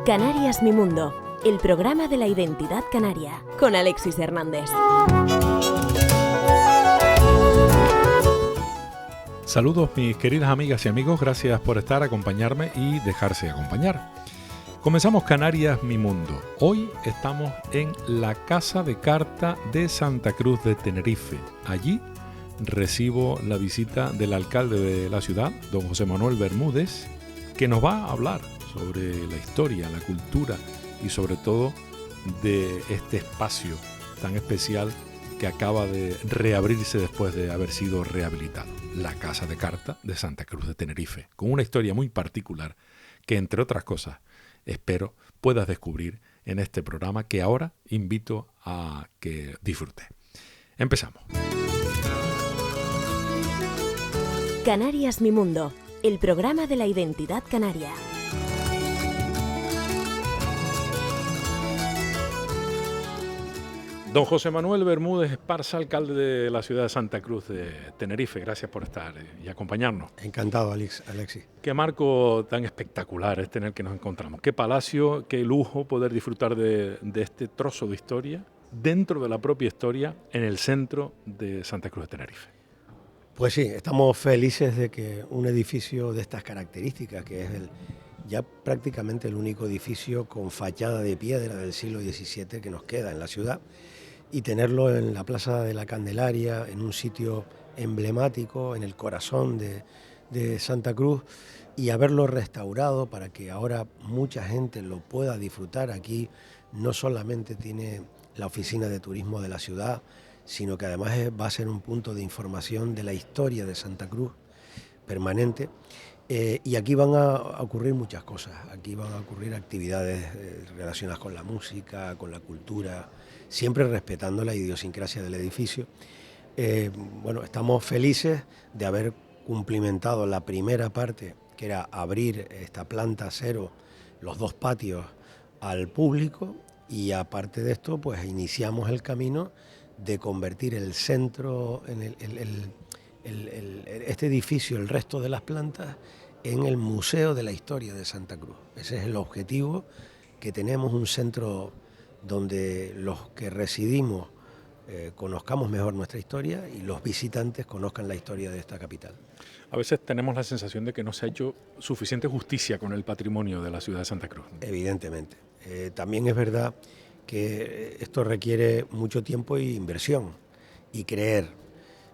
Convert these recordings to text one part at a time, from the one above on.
Canarias Mi Mundo, el programa de la identidad canaria, con Alexis Hernández. Saludos mis queridas amigas y amigos, gracias por acompañarme y dejarse acompañar. Comenzamos Canarias Mi Mundo. Hoy estamos en la Casa de Carta de Santa Cruz de Tenerife. Allí recibo la visita del alcalde de la ciudad, don José Manuel Bermúdez, que nos va a hablar sobre la historia, la cultura y sobre todo de este espacio tan especial que acaba de reabrirse después de haber sido rehabilitado, la Casa de Carta de Santa Cruz de Tenerife, con una historia muy particular que, entre otras cosas, espero puedas descubrir en este programa que ahora invito a que disfrutes. Empezamos. Canarias Mi Mundo, el programa de la identidad canaria. Don José Manuel Bermúdez Esparza, alcalde de la ciudad de Santa Cruz de Tenerife, gracias por estar y acompañarnos. Encantado, Alexis. Qué marco tan espectacular es tener que nos encontramos. Qué palacio, qué lujo poder disfrutar de este trozo de historia dentro de la propia historia en el centro de Santa Cruz de Tenerife. Pues sí, estamos felices de que un edificio de estas características, que es ya prácticamente el único edificio con fachada de piedra del siglo XVII que nos queda en la ciudad, y tenerlo en la Plaza de la Candelaria, en un sitio emblemático, en el corazón de Santa Cruz, y haberlo restaurado para que ahora mucha gente lo pueda disfrutar. Aquí no solamente tiene la oficina de turismo de la ciudad, sino que además va a ser un punto de información de la historia de Santa Cruz permanente. Y aquí van a ocurrir muchas cosas, aquí van a ocurrir actividades relacionadas con la música, con la cultura, siempre respetando la idiosincrasia del edificio. Bueno, estamos felices de haber cumplimentado la primera parte, que era abrir esta planta cero, los dos patios al público, y aparte de esto, pues iniciamos el camino de convertir el centro, este edificio, el resto de las plantas, en el Museo de la Historia de Santa Cruz. Ese es el objetivo que tenemos, un centro donde los que residimos conozcamos mejor nuestra historia y los visitantes conozcan la historia de esta capital. A veces tenemos la sensación de que no se ha hecho suficiente justicia con el patrimonio de la ciudad de Santa Cruz. Evidentemente. También es verdad que esto requiere mucho tiempo e inversión y creer.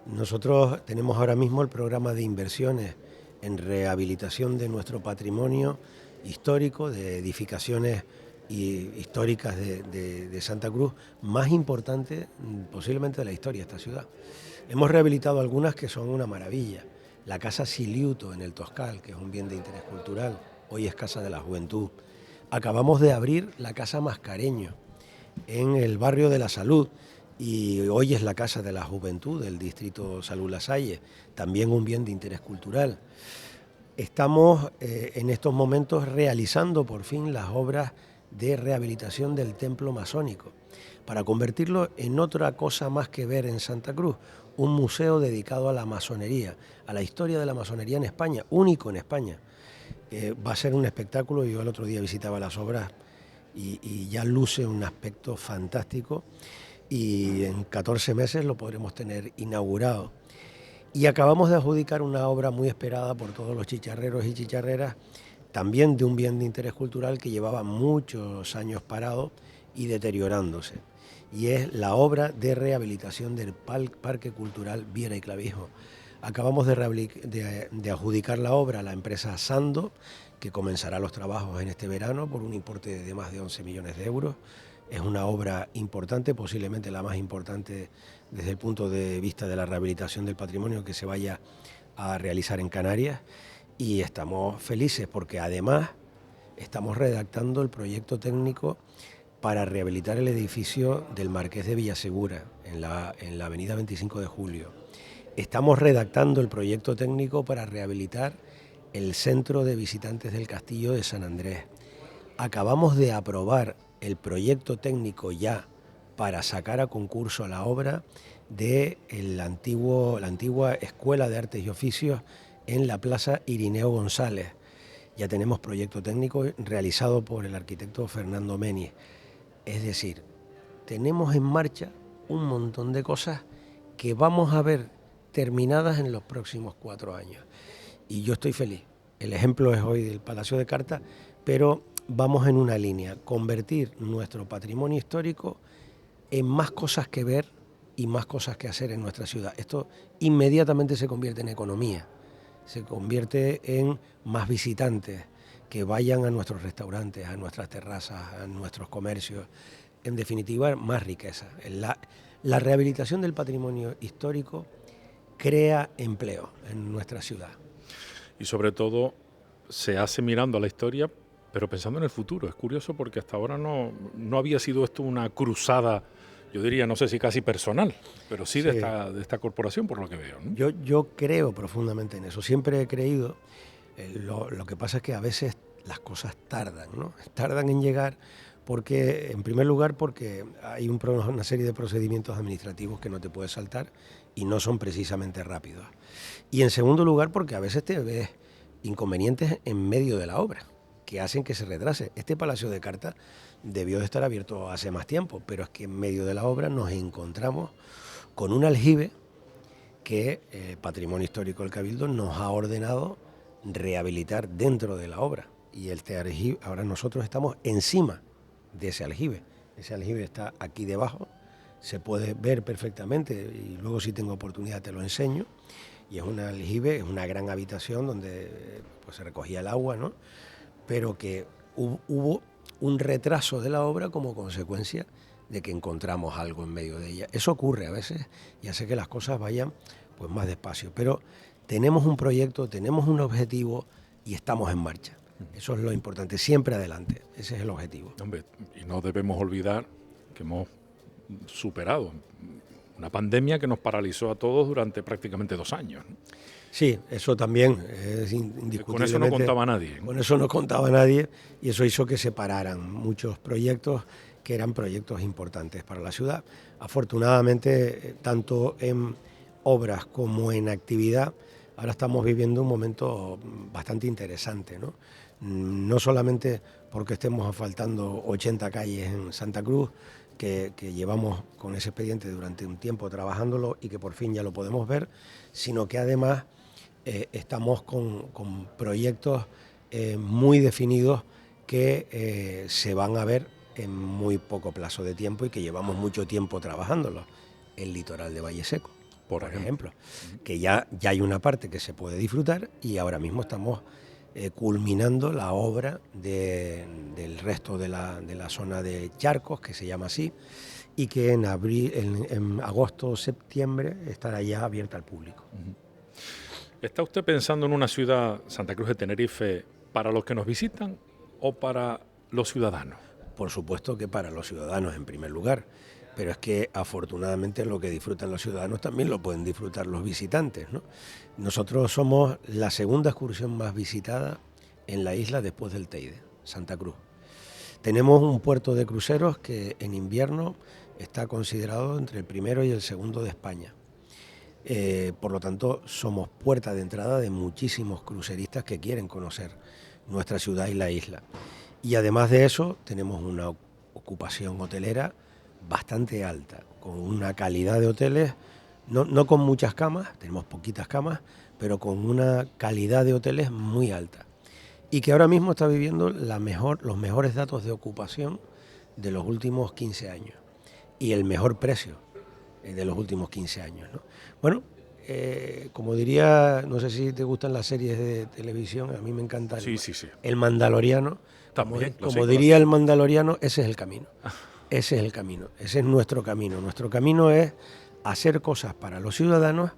Nosotros tenemos ahora mismo el programa de inversiones en rehabilitación de nuestro patrimonio histórico, de edificaciones históricas de Santa Cruz, más importante posiblemente de la historia de esta ciudad. Hemos rehabilitado algunas que son una maravilla. La Casa Siliuto en el Toscal, que es un bien de interés cultural, hoy es Casa de la Juventud. Acabamos de abrir la Casa Mascareño en el barrio de la Salud, y hoy es la Casa de la Juventud del distrito Salud La Salle, también un bien de interés cultural. Estamos en estos momentos realizando por fin las obras de rehabilitación del templo masónico, para convertirlo en otra cosa más que ver en Santa Cruz, un museo dedicado a la masonería, a la historia de la masonería en España, único en España. Va a ser un espectáculo. Yo el otro día visitaba las obras y ya luce un aspecto fantástico, y en 14 meses lo podremos tener inaugurado. Y acabamos de adjudicar una obra muy esperada por todos los chicharreros y chicharreras, también de un bien de interés cultural que llevaba muchos años parado y deteriorándose, y es la obra de rehabilitación del Parque Cultural Viera y Clavijo. Acabamos de adjudicar la obra a la empresa Sando, que comenzará los trabajos en este verano por un importe de más de 11 millones de euros. Es una obra importante, posiblemente la más importante desde el punto de vista de la rehabilitación del patrimonio que se vaya a realizar en Canarias, y estamos felices porque además estamos redactando el proyecto técnico para rehabilitar el edificio del Marqués de Villasegura en la avenida 25 de Julio. Estamos redactando el proyecto técnico para rehabilitar el centro de visitantes del Castillo de San Andrés. Acabamos de aprobar el proyecto técnico ya para sacar a concurso la obra de la antigua Escuela de Artes y Oficios en la Plaza Irineo González. Ya tenemos proyecto técnico realizado por el arquitecto Fernando Meni. Es decir, tenemos en marcha un montón de cosas que vamos a ver terminadas en los próximos 4 años. Y yo estoy feliz. El ejemplo es hoy del Palacio de Carta, pero vamos en una línea, convertir nuestro patrimonio histórico en más cosas que ver y más cosas que hacer en nuestra ciudad. Esto inmediatamente se convierte en economía, se convierte en más visitantes que vayan a nuestros restaurantes, a nuestras terrazas, a nuestros comercios. En definitiva, más riqueza. La rehabilitación del patrimonio histórico crea empleo en nuestra ciudad. Y sobre todo se hace mirando a la historia, pero pensando en el futuro. Es curioso porque hasta ahora no había sido esto una cruzada, yo diría, no sé si casi personal, pero sí. De esta corporación, por lo que veo, ¿no? Yo creo profundamente en eso. Siempre he creído. Lo que pasa es que a veces las cosas tardan, ¿no? Tardan en llegar porque, en primer lugar, porque hay una serie de procedimientos administrativos que no te puedes saltar y no son precisamente rápidos. Y en segundo lugar, porque a veces te ves inconvenientes en medio de la obra que hacen que se retrase. Este Palacio de Carta debió de estar abierto hace más tiempo, pero es que en medio de la obra nos encontramos con un aljibe que el Patrimonio Histórico del Cabildo nos ha ordenado rehabilitar dentro de la obra. Y este aljibe, ahora nosotros estamos encima de ese aljibe. Ese aljibe está aquí debajo, se puede ver perfectamente y luego si tengo oportunidad te lo enseño. Y es un aljibe, es una gran habitación donde pues, se recogía el agua, ¿no? Pero que hubo un retraso de la obra como consecuencia de que encontramos algo en medio de ella. Eso ocurre a veces y hace que las cosas vayan pues, más despacio. Pero tenemos un proyecto, tenemos un objetivo y estamos en marcha. Eso es lo importante, siempre adelante, ese es el objetivo. Hombre, y no debemos olvidar que hemos superado una pandemia que nos paralizó a todos durante prácticamente 2 años, ¿no? Sí, eso también es indiscutiblemente. Con eso no contaba nadie, ¿no? Con eso no contaba nadie y eso hizo que se pararan muchos proyectos que eran proyectos importantes para la ciudad. Afortunadamente, tanto en obras como en actividad, ahora estamos viviendo un momento bastante interesante, ¿no? No solamente porque estemos asfaltando 80 calles en Santa Cruz, que llevamos con ese expediente durante un tiempo trabajándolo y que por fin ya lo podemos ver, sino que además estamos con proyectos muy definidos que se van a ver en muy poco plazo de tiempo y que llevamos mucho tiempo trabajándolos. El litoral de Valle Seco, por ejemplo, que ya hay una parte que se puede disfrutar y ahora mismo estamos culminando la obra del resto de la zona de Charcos, que se llama así, y que en agosto o septiembre estará ya abierta al público. ¿Está usted pensando en una ciudad, Santa Cruz de Tenerife, para los que nos visitan o para los ciudadanos? Por supuesto que para los ciudadanos en primer lugar, pero es que afortunadamente lo que disfrutan los ciudadanos también lo pueden disfrutar los visitantes, ¿no? Nosotros somos la segunda excursión más visitada en la isla después del Teide, Santa Cruz. Tenemos un puerto de cruceros que en invierno está considerado entre el primero y el segundo de España. Por lo tanto, somos puerta de entrada de muchísimos cruceristas que quieren conocer nuestra ciudad y la isla. Y además de eso, tenemos una ocupación hotelera bastante alta, con una calidad de hoteles, no con muchas camas, tenemos poquitas camas, pero con una calidad de hoteles muy alta. Y que ahora mismo está viviendo los mejores datos de ocupación de los últimos 15 años y el mejor precio de los últimos 15 años, ¿no? Bueno, como diría, no sé si te gustan las series de televisión, a mí me encanta Sí. El Mandaloriano. También, como diría el Mandaloriano, ese es el camino. Ese es el camino, ese es nuestro camino. Nuestro camino es hacer cosas para los ciudadanos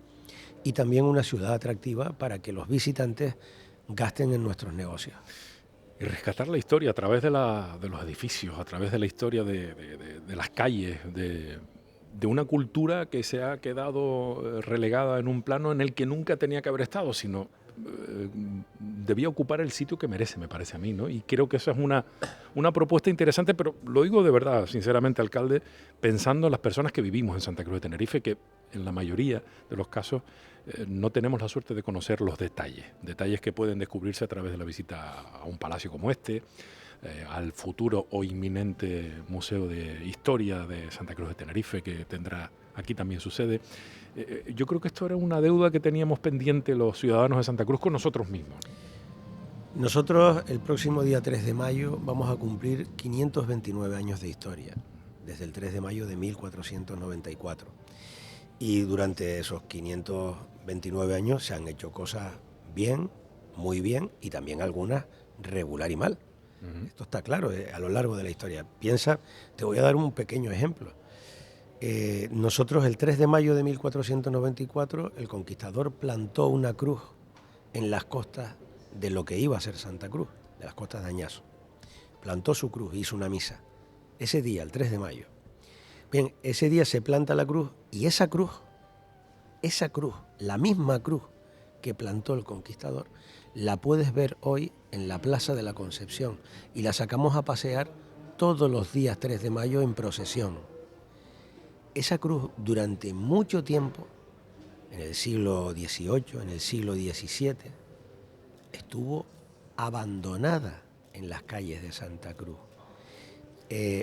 y también una ciudad atractiva para que los visitantes gasten en nuestros negocios. Y rescatar la historia a través de los edificios, a través de la historia de las calles, de una cultura que se ha quedado relegada en un plano en el que nunca tenía que haber estado, sino debía ocupar el sitio que merece, me parece a mí, ¿no? Y creo que esa es una propuesta interesante, pero lo digo de verdad, sinceramente, alcalde, pensando en las personas que vivimos en Santa Cruz de Tenerife, que en la mayoría de los casos no tenemos la suerte de conocer los detalles que pueden descubrirse a través de la visita a un palacio como este, al futuro o inminente Museo de Historia de Santa Cruz de Tenerife, que tendrá aquí también su sede. Yo creo que esto era una deuda que teníamos pendiente los ciudadanos de Santa Cruz con nosotros mismos. Nosotros el próximo día 3 de mayo vamos a cumplir 529 años de historia, desde el 3 de mayo de 1494. Y durante esos 529 años se han hecho cosas bien, muy bien, y también algunas regular y mal. Esto está claro a lo largo de la historia. Piensa, te voy a dar un pequeño ejemplo. Nosotros el 3 de mayo de 1494 el conquistador plantó una cruz en las costas de lo que iba a ser Santa Cruz, de las costas de Añazo. Plantó su cruz, hizo una misa. Ese día, el 3 de mayo. Bien, ese día se planta la cruz y esa cruz, la misma cruz que plantó el conquistador, la puedes ver hoy en la Plaza de la Concepción y la sacamos a pasear todos los días 3 de mayo en procesión. Esa cruz durante mucho tiempo, en el siglo XVIII, en el siglo XVII, estuvo abandonada en las calles de Santa Cruz,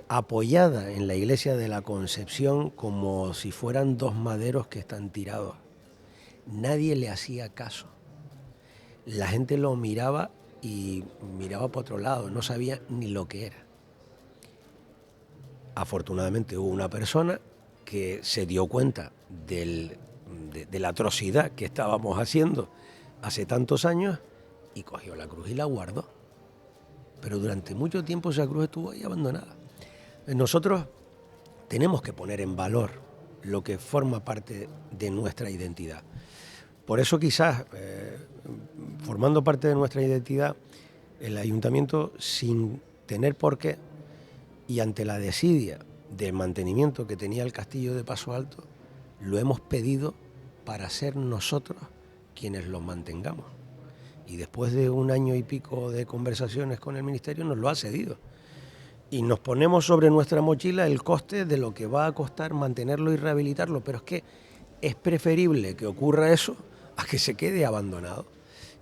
apoyada en la iglesia de la Concepción como si fueran dos maderos que están tirados. Nadie le hacía caso. La gente lo miraba y miraba para otro lado, no sabía ni lo que era. Afortunadamente hubo una persona que se dio cuenta de la atrocidad que estábamos haciendo hace tantos años y cogió la cruz y la guardó. Pero durante mucho tiempo esa cruz estuvo ahí abandonada. Nosotros tenemos que poner en valor lo que forma parte de nuestra identidad. Por eso quizás, formando parte de nuestra identidad, el ayuntamiento, sin tener por qué, y ante la desidia del mantenimiento que tenía el castillo de Paso Alto, lo hemos pedido para ser nosotros quienes lo mantengamos. Y después de 1 año y pico de conversaciones con el Ministerio nos lo ha cedido. Y nos ponemos sobre nuestra mochila el coste de lo que va a costar mantenerlo y rehabilitarlo, pero es que es preferible que ocurra eso a que se quede abandonado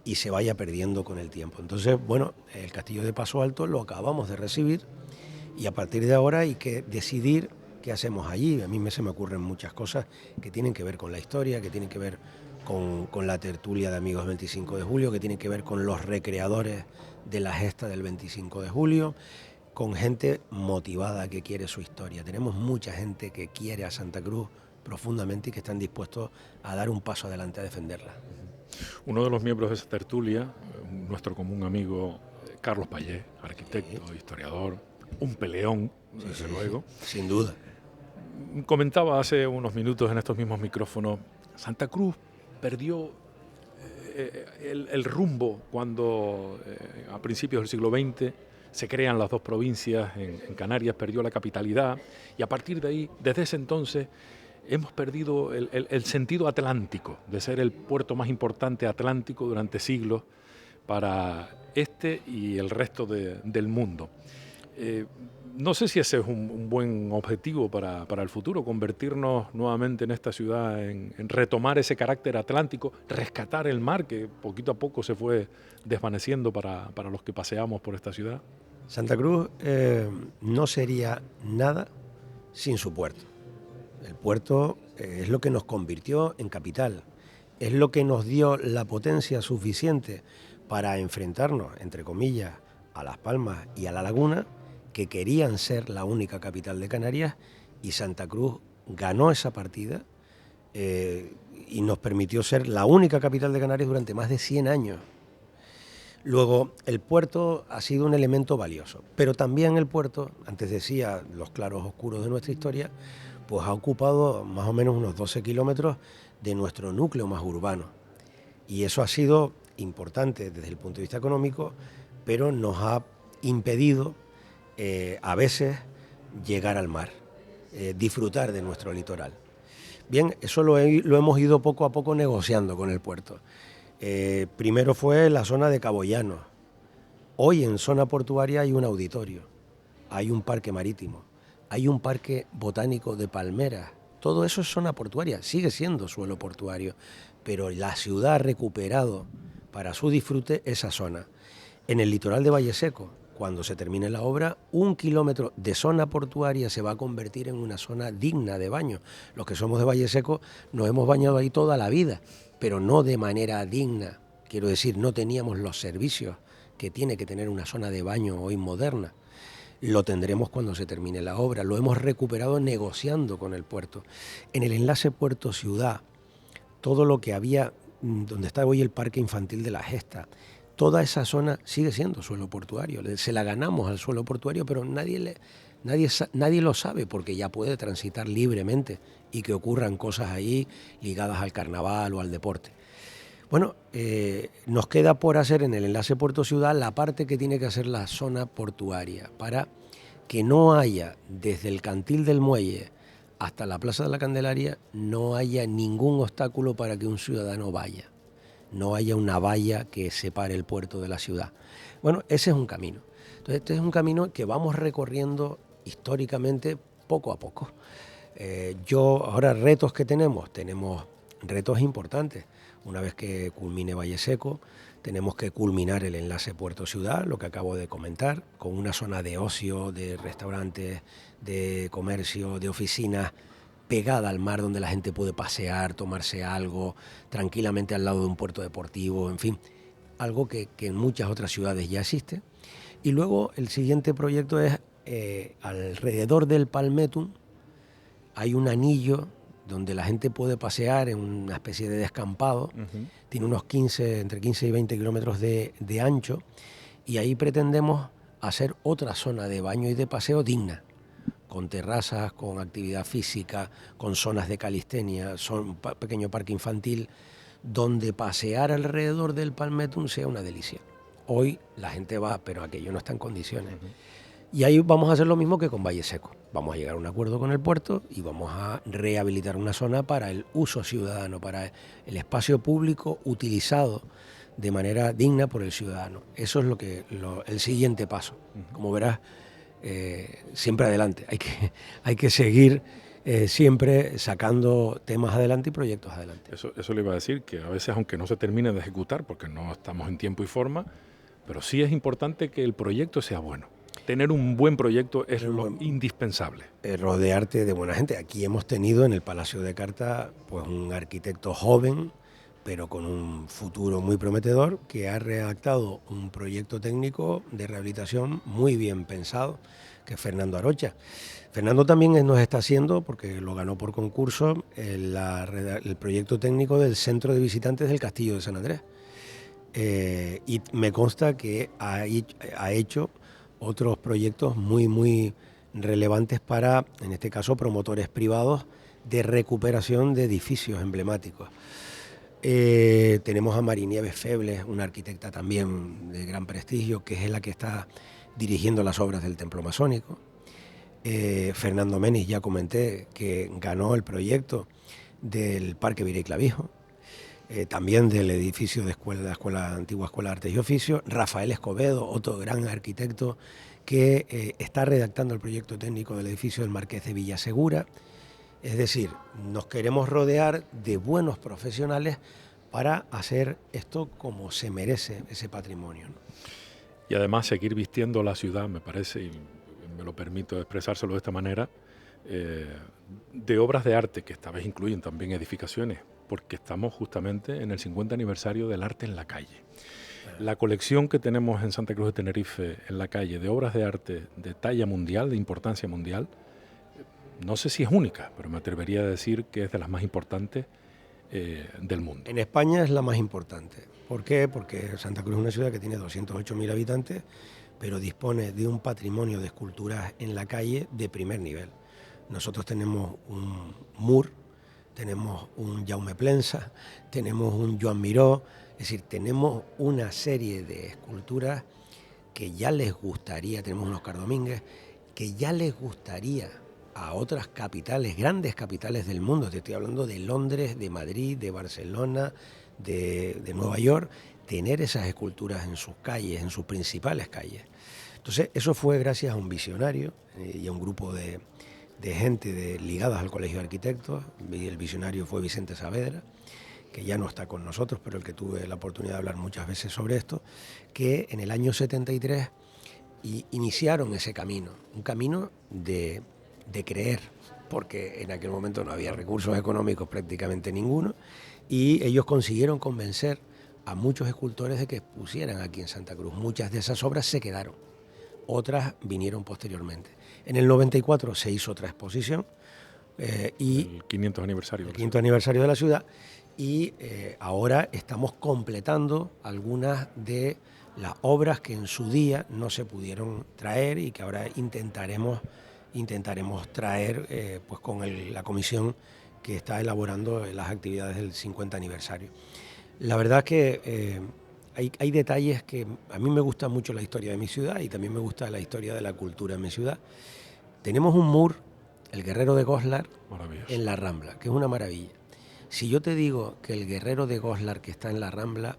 y se vaya perdiendo con el tiempo. Entonces, bueno, el castillo de Paso Alto lo acabamos de recibir y a partir de ahora hay que decidir qué hacemos allí. A mí se me ocurren muchas cosas que tienen que ver con la historia, que tienen que ver con la tertulia de Amigos 25 de Julio, que tienen que ver con los recreadores de la gesta del 25 de julio, con gente motivada que quiere su historia. Tenemos mucha gente que quiere a Santa Cruz profundamente y que están dispuestos a dar un paso adelante a defenderla. Uno de los miembros de esa tertulia, nuestro común amigo Carlos Payés, arquitecto, historiador, un peleón, desde luego. Sin duda. Comentaba hace unos minutos en estos mismos micrófonos, Santa Cruz perdió el rumbo cuando a principios del siglo XX se crean las dos provincias en Canarias, perdió la capitalidad y a partir de ahí, desde ese entonces, hemos perdido el sentido atlántico, de ser el puerto más importante atlántico durante siglos para este y el resto del mundo. No sé si ese es un buen objetivo para el futuro, convertirnos nuevamente en esta ciudad, en retomar ese carácter atlántico, rescatar el mar que poquito a poco se fue desvaneciendo para los que paseamos por esta ciudad. Santa Cruz no sería nada sin su puerto. El puerto es lo que nos convirtió en capital, es lo que nos dio la potencia suficiente para enfrentarnos, entre comillas, a Las Palmas y a La Laguna, que querían ser la única capital de Canarias, y Santa Cruz ganó esa partida y nos permitió ser la única capital de Canarias durante más de 100 años. Luego, el puerto ha sido un elemento valioso, pero también el puerto, antes decía los claros oscuros de nuestra historia, pues ha ocupado más o menos unos 12 kilómetros de nuestro núcleo más urbano. Y eso ha sido importante desde el punto de vista económico, pero nos ha impedido a veces llegar al mar, disfrutar de nuestro litoral. Bien, eso lo hemos ido poco a poco negociando con el puerto. Primero fue la zona de Cabo Llano. Hoy en zona portuaria hay un auditorio, hay un parque marítimo, hay un parque botánico de palmeras. Todo eso es zona portuaria, sigue siendo suelo portuario, pero la ciudad ha recuperado para su disfrute esa zona. En el litoral de Valle Seco, cuando se termine la obra, 1 kilómetro de zona portuaria se va a convertir en una zona digna de baño. Los que somos de Valle Seco nos hemos bañado ahí toda la vida, pero no de manera digna. Quiero decir, no teníamos los servicios que tiene que tener una zona de baño hoy moderna. Lo tendremos cuando se termine la obra. Lo hemos recuperado negociando con el puerto. En el enlace puerto-ciudad, todo lo que había, donde está hoy el Parque Infantil de la Gesta, toda esa zona sigue siendo suelo portuario. Se la ganamos al suelo portuario, pero nadie lo sabe porque ya puede transitar libremente y que ocurran cosas ahí ligadas al carnaval o al deporte. Bueno, nos queda por hacer en el enlace puerto-ciudad la parte que tiene que hacer la zona portuaria para que no haya, desde el cantil del muelle hasta la Plaza de la Candelaria, no haya ningún obstáculo para que un ciudadano vaya. No haya una valla que separe el puerto de la ciudad. Bueno, ese es un camino. Entonces, este es un camino que vamos recorriendo históricamente poco a poco. Ahora retos que tenemos retos importantes. Una vez que culmine Valle Seco, tenemos que culminar el enlace puerto-ciudad, lo que acabo de comentar, con una zona de ocio, de restaurantes, de comercio, de oficinas, pegada al mar, donde la gente puede pasear, tomarse algo, tranquilamente al lado de un puerto deportivo, en fin, algo que en muchas otras ciudades ya existe. Y luego el siguiente proyecto es, alrededor del Palmetum, hay un anillo donde la gente puede pasear en una especie de descampado. Tiene unos entre 15 y 20 kilómetros de ancho, y ahí pretendemos hacer otra zona de baño y de paseo digna, con terrazas, con actividad física, con zonas de calistenia, un pequeño parque infantil, donde pasear alrededor del Palmetum sea una delicia. Hoy la gente va, pero aquello no está en condiciones. Y ahí vamos a hacer lo mismo que con Valle Seco. Vamos a llegar a un acuerdo con el puerto y vamos a rehabilitar una zona para el uso ciudadano, para el espacio público utilizado de manera digna por el ciudadano. Eso es el siguiente paso. Como verás, siempre adelante. Hay que seguir siempre sacando temas adelante y proyectos adelante. Eso le iba a decir, que a veces, aunque no se termine de ejecutar, porque no estamos en tiempo y forma, pero sí es importante que el proyecto sea bueno. Tener un buen proyecto es lo indispensable. Rodearte de buena gente. Aquí hemos tenido en el Palacio de Carta pues un arquitecto joven, pero con un futuro muy prometedor, que ha redactado un proyecto técnico de rehabilitación muy bien pensado, que es Fernando Arocha. Fernando también nos está haciendo, porque lo ganó por concurso, el proyecto técnico del Centro de Visitantes del Castillo de San Andrés. Y me consta que ha hecho otros proyectos muy, muy relevantes para, en este caso, promotores privados de recuperación de edificios emblemáticos. Tenemos a Marinieves Febles, una arquitecta también de gran prestigio, que es la que está dirigiendo las obras del Templo Masónico. Fernando Menis, ya comenté, que ganó el proyecto del Parque Virey Clavijo, también del edificio de la antigua Escuela de Artes y Oficios. Rafael Escobedo, otro gran arquitecto, que está redactando el proyecto técnico del edificio del Marqués de Villasegura. Es decir, nos queremos rodear de buenos profesionales para hacer esto como se merece ese patrimonio, ¿no? Y además seguir vistiendo la ciudad, me parece, y me lo permito expresárselo de esta manera, de obras de arte, que esta vez incluyen también edificaciones, porque estamos justamente en el 50 aniversario del arte en la calle. La colección que tenemos en Santa Cruz de Tenerife, en la calle, de obras de arte de talla mundial, de importancia mundial, no sé si es única, pero me atrevería a decir que es de las más importantes del mundo. En España es la más importante. ¿Por qué? Porque Santa Cruz es una ciudad que tiene 208.000 habitantes, pero dispone de un patrimonio de esculturas en la calle de primer nivel. Nosotros tenemos un Mur, tenemos un Jaume Plensa, tenemos un Joan Miró, es decir, tenemos una serie de esculturas que ya les gustaría, tenemos un Oscar Domínguez, que ya les gustaría a otras capitales, grandes capitales del mundo. Te estoy hablando de Londres, de Madrid, de Barcelona, de Nueva York, tener esas esculturas en sus calles, en sus principales calles. Entonces, eso fue gracias a un visionario y a un grupo de gente ligadas al Colegio de Arquitectos. El visionario fue Vicente Saavedra, que ya no está con nosotros, pero el que tuve la oportunidad de hablar muchas veces sobre esto, que en el año 73 iniciaron ese camino, un camino de creer, porque en aquel momento no había recursos económicos prácticamente ninguno, y ellos consiguieron convencer a muchos escultores de que pusieran aquí en Santa Cruz. Muchas de esas obras se quedaron, otras vinieron posteriormente. En el 94 se hizo otra exposición, y el 500 aniversario. El 500 aniversario de la ciudad, y ahora estamos completando algunas de las obras que en su día no se pudieron traer y que ahora intentaremos traer pues con la comisión que está elaborando las actividades del 50 aniversario. La verdad es que hay detalles que a mí me gusta mucho la historia de mi ciudad y también me gusta la historia de la cultura en mi ciudad. Tenemos un mur, el Guerrero de Goslar, en la Rambla, que es una maravilla. Si yo te digo que el Guerrero de Goslar que está en la Rambla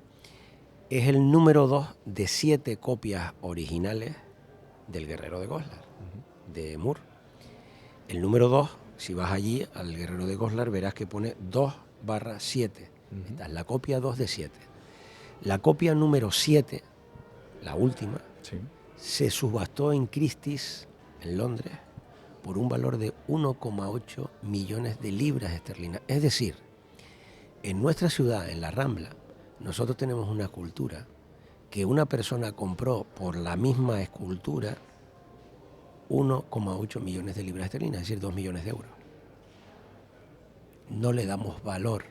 es el número 2 de 7 copias originales del Guerrero de Goslar, de Moore. El número 2, si vas allí al Guerrero de Goslar, verás que pone 2/7. Esta es la copia 2 de 7. La copia número 7, la última, sí, se subastó en Christie's, en Londres, por un valor de 1,8 millones de libras esterlinas. Es decir, en nuestra ciudad, en la Rambla, nosotros tenemos una escultura que una persona compró por la misma escultura 1,8 millones de libras esterlinas, es decir, 2 millones de euros. No le damos valor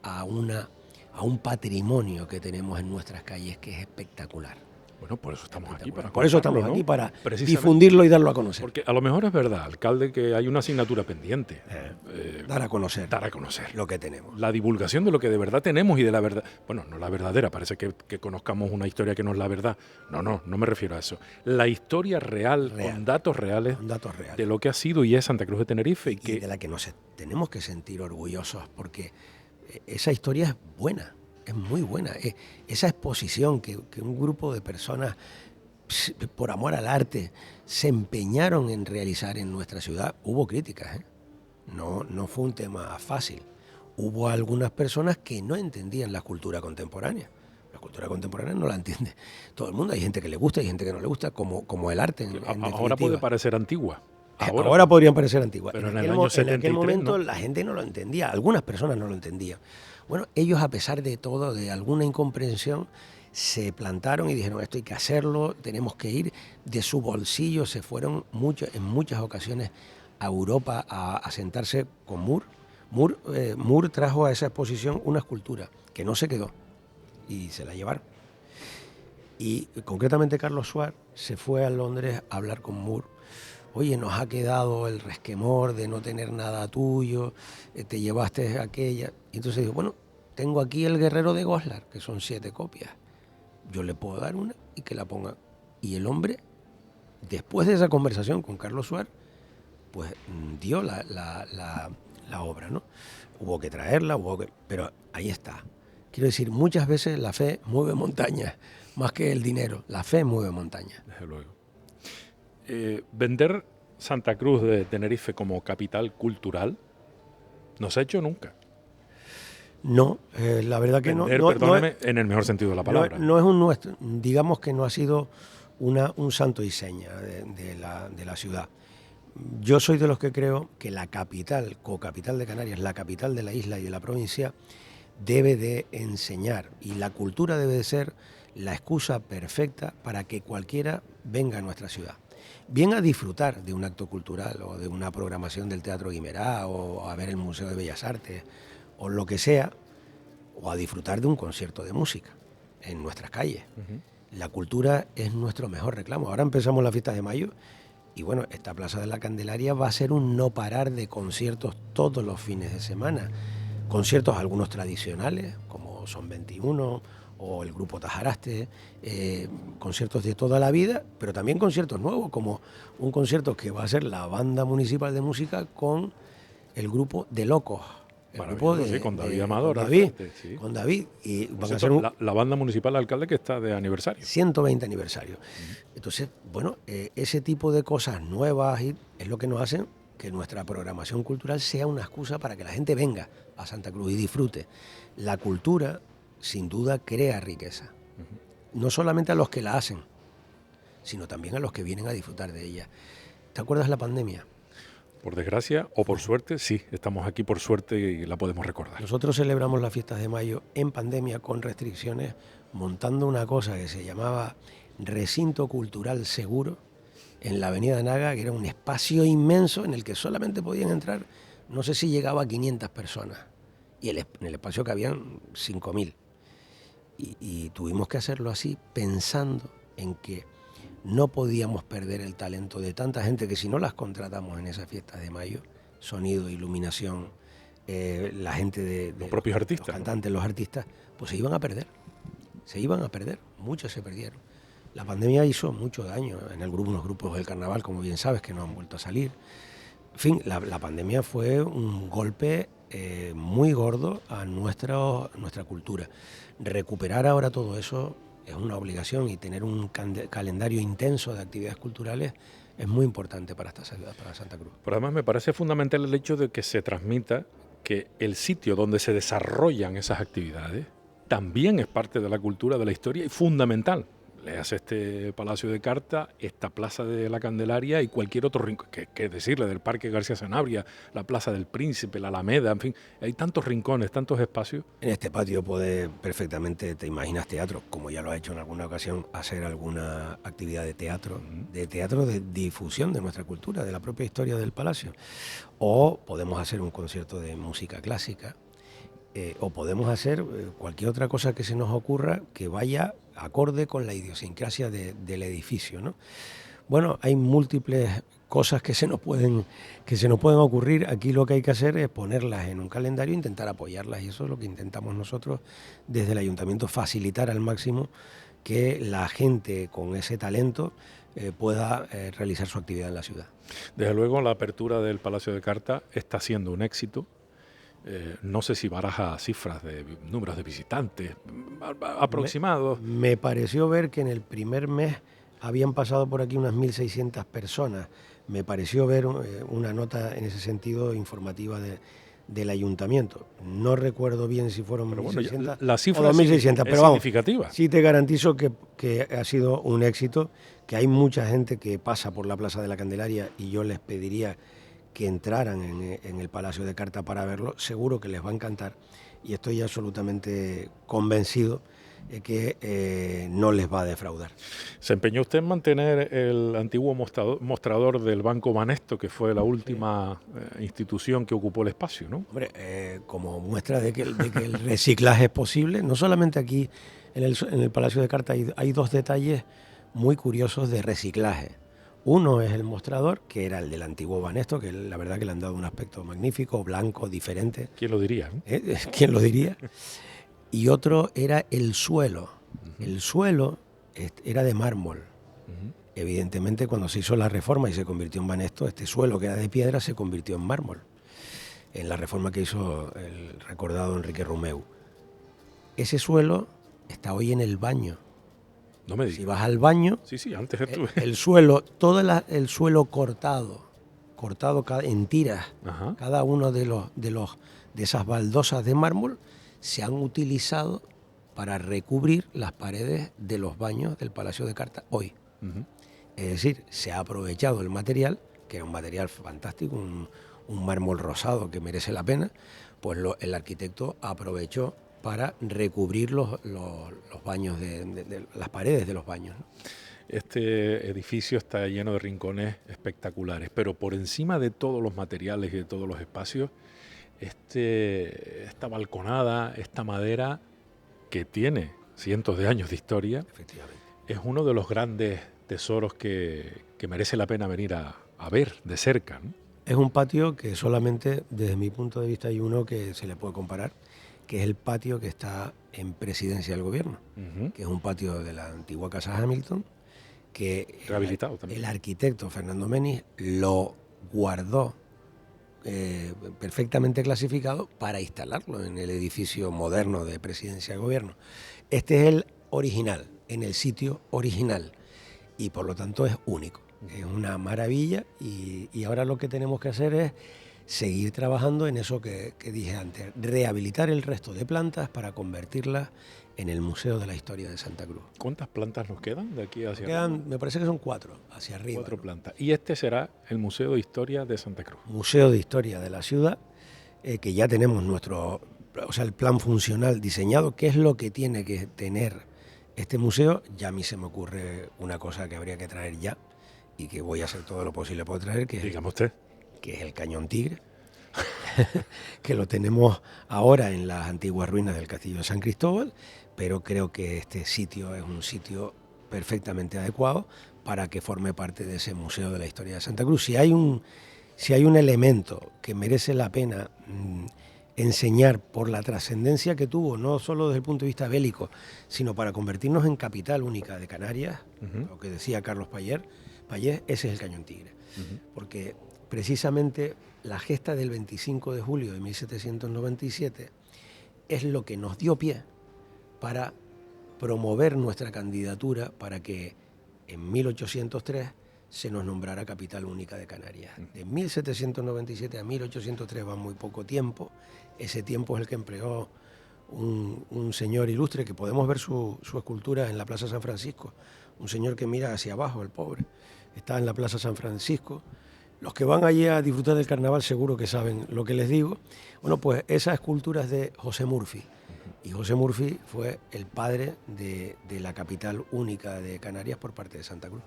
a un patrimonio que tenemos en nuestras calles que es espectacular. Bueno, por eso estamos aquí. Por eso estamos aquí, para difundirlo y darlo a conocer. Porque a lo mejor es verdad, alcalde, que hay una asignatura pendiente. Dar a conocer. Dar a conocer. Lo que tenemos. La divulgación de lo que de verdad tenemos y de la verdad. Bueno, no la verdadera, parece que conozcamos una historia que no es la verdad. No me refiero a eso. La historia real. Con datos reales. Con datos reales. De lo que ha sido y es Santa Cruz de Tenerife. Y de la que nos tenemos que sentir orgullosos, porque esa historia es buena. Es muy buena. Esa exposición que un grupo de personas, por amor al arte, se empeñaron en realizar en nuestra ciudad. Hubo críticas, no fue un tema fácil. Hubo algunas personas que no entendían la cultura contemporánea. La cultura contemporánea no la entiende todo el mundo. Hay gente que le gusta y gente que no le gusta, como el arte. Ahora puede parecer antigua. Ahora podrían parecer antiguas. Pero en aquel momento ¿no? La gente no lo entendía, algunas personas no lo entendían. Bueno, ellos, a pesar de todo, de alguna incomprensión, se plantaron y dijeron, esto hay que hacerlo, tenemos que ir. De su bolsillo se fueron en muchas ocasiones a Europa a sentarse con Moore. Moore trajo a esa exposición una escultura que no se quedó y se la llevaron. Y concretamente Carlos Suárez se fue a Londres a hablar con Moore. Oye, nos ha quedado el resquemor de no tener nada tuyo, te llevaste aquella. Y entonces dijo, bueno, tengo aquí el Guerrero de Goslar, que son 7 copias. Yo le puedo dar una y que la ponga. Y el hombre, después de esa conversación con Carlos Suárez, pues dio la obra, ¿no? Hubo que traerla, pero ahí está. Quiero decir, muchas veces la fe mueve montañas, más que el dinero. La fe mueve montañas. Desde luego. Vender Santa Cruz de Tenerife como capital cultural no se ha hecho nunca. No, la verdad que Vender, no. Perdóneme, en el mejor sentido de la palabra. No es un nuestro, digamos que no ha sido un santo y seña de la ciudad. Yo soy de los que creo que la capital, cocapital de Canarias, la capital de la isla y de la provincia, debe de enseñar, y la cultura debe de ser la excusa perfecta para que cualquiera venga a nuestra ciudad. Bien a disfrutar de un acto cultural o de una programación del Teatro Guimerá o a ver el Museo de Bellas Artes o lo que sea, o a disfrutar de un concierto de música en nuestras calles. La cultura es nuestro mejor reclamo. Ahora empezamos las fiestas de mayo y bueno, esta Plaza de la Candelaria va a ser un no parar de conciertos todos los fines de semana. Conciertos algunos tradicionales, como Son 21 o el grupo Tajaraste, conciertos de toda la vida, pero también conciertos nuevos, como un concierto que va a ser la Banda Municipal de Música con el grupo de Locos. El grupo sí, con David Amador. Con David, sí. con David. Y van a Cierto, ser la Banda Municipal del Alcalde que está de aniversario. 120 aniversario. Entonces, bueno, ese tipo de cosas nuevas es lo que nos hacen que nuestra programación cultural sea una excusa para que la gente venga a Santa Cruz y disfrute. La cultura, sin duda, crea riqueza. No solamente a los que la hacen, sino también a los que vienen a disfrutar de ella. ¿Te acuerdas de la pandemia? Por desgracia o por suerte, sí, estamos aquí por suerte y la podemos recordar. Nosotros celebramos las fiestas de mayo en pandemia con restricciones, montando una cosa que se llamaba Recinto Cultural Seguro en la Avenida Naga, que era un espacio inmenso en el que solamente podían entrar, no sé si llegaba a 500 personas, y en el espacio cabían 5.000. Y tuvimos que hacerlo así pensando en que no podíamos perder el talento de tanta gente que si no las contratamos en esas fiestas de mayo, sonido, iluminación, la gente de los propios artistas, los cantantes, los artistas, pues se iban a perder, muchos se perdieron. La pandemia hizo mucho daño en unos grupos del carnaval, como bien sabes, que no han vuelto a salir. En fin, la pandemia fue un golpe muy gordo a nuestra cultura. Recuperar ahora todo eso es una obligación, y tener un calendario intenso de actividades culturales es muy importante para esta ciudad, para Santa Cruz. Pero además me parece fundamental el hecho de que se transmita que el sitio donde se desarrollan esas actividades también es parte de la cultura, de la historia, y fundamental. Le hace este Palacio de Carta, esta Plaza de la Candelaria y cualquier otro rincón, que decirle del Parque García Sanabria, la Plaza del Príncipe, la Alameda, en fin, hay tantos rincones, tantos espacios. En este patio puedes perfectamente, te imaginas teatro, como ya lo ha hecho en alguna ocasión, hacer alguna actividad de teatro de difusión de nuestra cultura, de la propia historia del palacio. O podemos hacer un concierto de música clásica, o podemos hacer cualquier otra cosa que se nos ocurra que vaya acorde con la idiosincrasia del edificio, ¿no? Bueno, hay múltiples cosas que se nos pueden ocurrir. Aquí lo que hay que hacer es ponerlas en un calendario e intentar apoyarlas, y eso es lo que intentamos nosotros desde el ayuntamiento, facilitar al máximo que la gente con ese talento pueda realizar su actividad en la ciudad. Desde luego la apertura del Palacio de Carta está siendo un éxito. No sé si baraja cifras de números de visitantes aproximados. Me pareció ver que en el primer mes habían pasado por aquí unas 1.600 personas. Me pareció ver una nota en ese sentido informativa del ayuntamiento. No recuerdo bien si fueron 1.600 la cifra o 2.600, pero vamos, significativa. Sí te garantizo que ha sido un éxito, que hay mucha gente que pasa por la Plaza de la Candelaria, y yo les pediría que entraran en el Palacio de Carta para verlo. Seguro que les va a encantar, y estoy absolutamente convencido de que no les va a defraudar. ¿Se empeñó usted en mantener el antiguo mostrador del Banco Banesto, que fue la última institución que ocupó el espacio, ¿no? Hombre, como muestra de que el reciclaje es posible, no solamente aquí en el Palacio de Carta hay dos detalles muy curiosos de reciclaje. Uno es el mostrador, que era el del antiguo Banesto, que la verdad que le han dado un aspecto magnífico, blanco, diferente. ¿Quién lo diría? ¿Quién lo diría? Y otro era el suelo. El suelo era de mármol. Evidentemente, cuando se hizo la reforma y se convirtió en Banesto, este suelo que era de piedra se convirtió en mármol, en la reforma que hizo el recordado Enrique Romeu. Ese suelo está hoy en el baño. No me digas. Si vas al baño, sí, antes estuve. El suelo, el suelo cortado en tiras. Ajá. Cada uno de esas baldosas de mármol se han utilizado para recubrir las paredes de los baños del Palacio de Carta hoy. Es decir, se ha aprovechado el material, que era un material fantástico, un mármol rosado que merece la pena, pues el arquitecto aprovechó para recubrir los baños, de las paredes de los baños, ¿no? Este edificio está lleno de rincones espectaculares, pero por encima de todos los materiales y de todos los espacios, esta balconada, esta madera que tiene cientos de años de historia, Efectivamente, es uno de los grandes tesoros que merece la pena venir a ver de cerca, ¿no? es un patio que solamente, desde mi punto de vista, hay uno que se le puede comparar, que es el patio que está en Presidencia del Gobierno, que es un patio de la antigua Casa Hamilton, que rehabilitado también. El arquitecto Fernando Menis lo guardó perfectamente clasificado para instalarlo en el edificio moderno de Presidencia del Gobierno. Este es el original, en el sitio original, y por lo tanto es único. Es una maravilla y ahora lo que tenemos que hacer es seguir trabajando en eso que dije antes, rehabilitar el resto de plantas para convertirlas en el Museo de la Historia de Santa Cruz. ¿Cuántas plantas nos quedan de aquí hacia Quedan, arriba? me parece que son 4 hacia arriba. 4 ¿no? plantas. Y este será el Museo de Historia de Santa Cruz. Museo de Historia de la ciudad, que ya tenemos el plan funcional diseñado. ¿Qué es lo que tiene que tener este museo? Ya a mí se me ocurre una cosa que habría que traer ya y que voy a hacer todo lo posible por traer, que es el Cañón Tigre, que lo tenemos ahora en las antiguas ruinas del Castillo de San Cristóbal, pero creo que este sitio es un sitio perfectamente adecuado para que forme parte de ese Museo de la Historia de Santa Cruz. Si hay un elemento que merece la pena enseñar por la trascendencia que tuvo, no solo desde el punto de vista bélico, sino para convertirnos en capital única de Canarias, lo que decía Carlos Pallés, ese es el Cañón Tigre, porque precisamente la gesta del 25 de julio de 1797 es lo que nos dio pie para promover nuestra candidatura para que en 1803 se nos nombrara capital única de Canarias. De 1797 a 1803 va muy poco tiempo. Ese tiempo es el que empleó un señor ilustre, que podemos ver su escultura en la Plaza San Francisco. Un señor que mira hacia abajo, el pobre. Está en la Plaza San Francisco. Los que van allí a disfrutar del carnaval seguro que saben lo que les digo. Bueno, pues esa escultura es de José Murphy. Y José Murphy fue el padre de la capital única de Canarias por parte de Santa Cruz.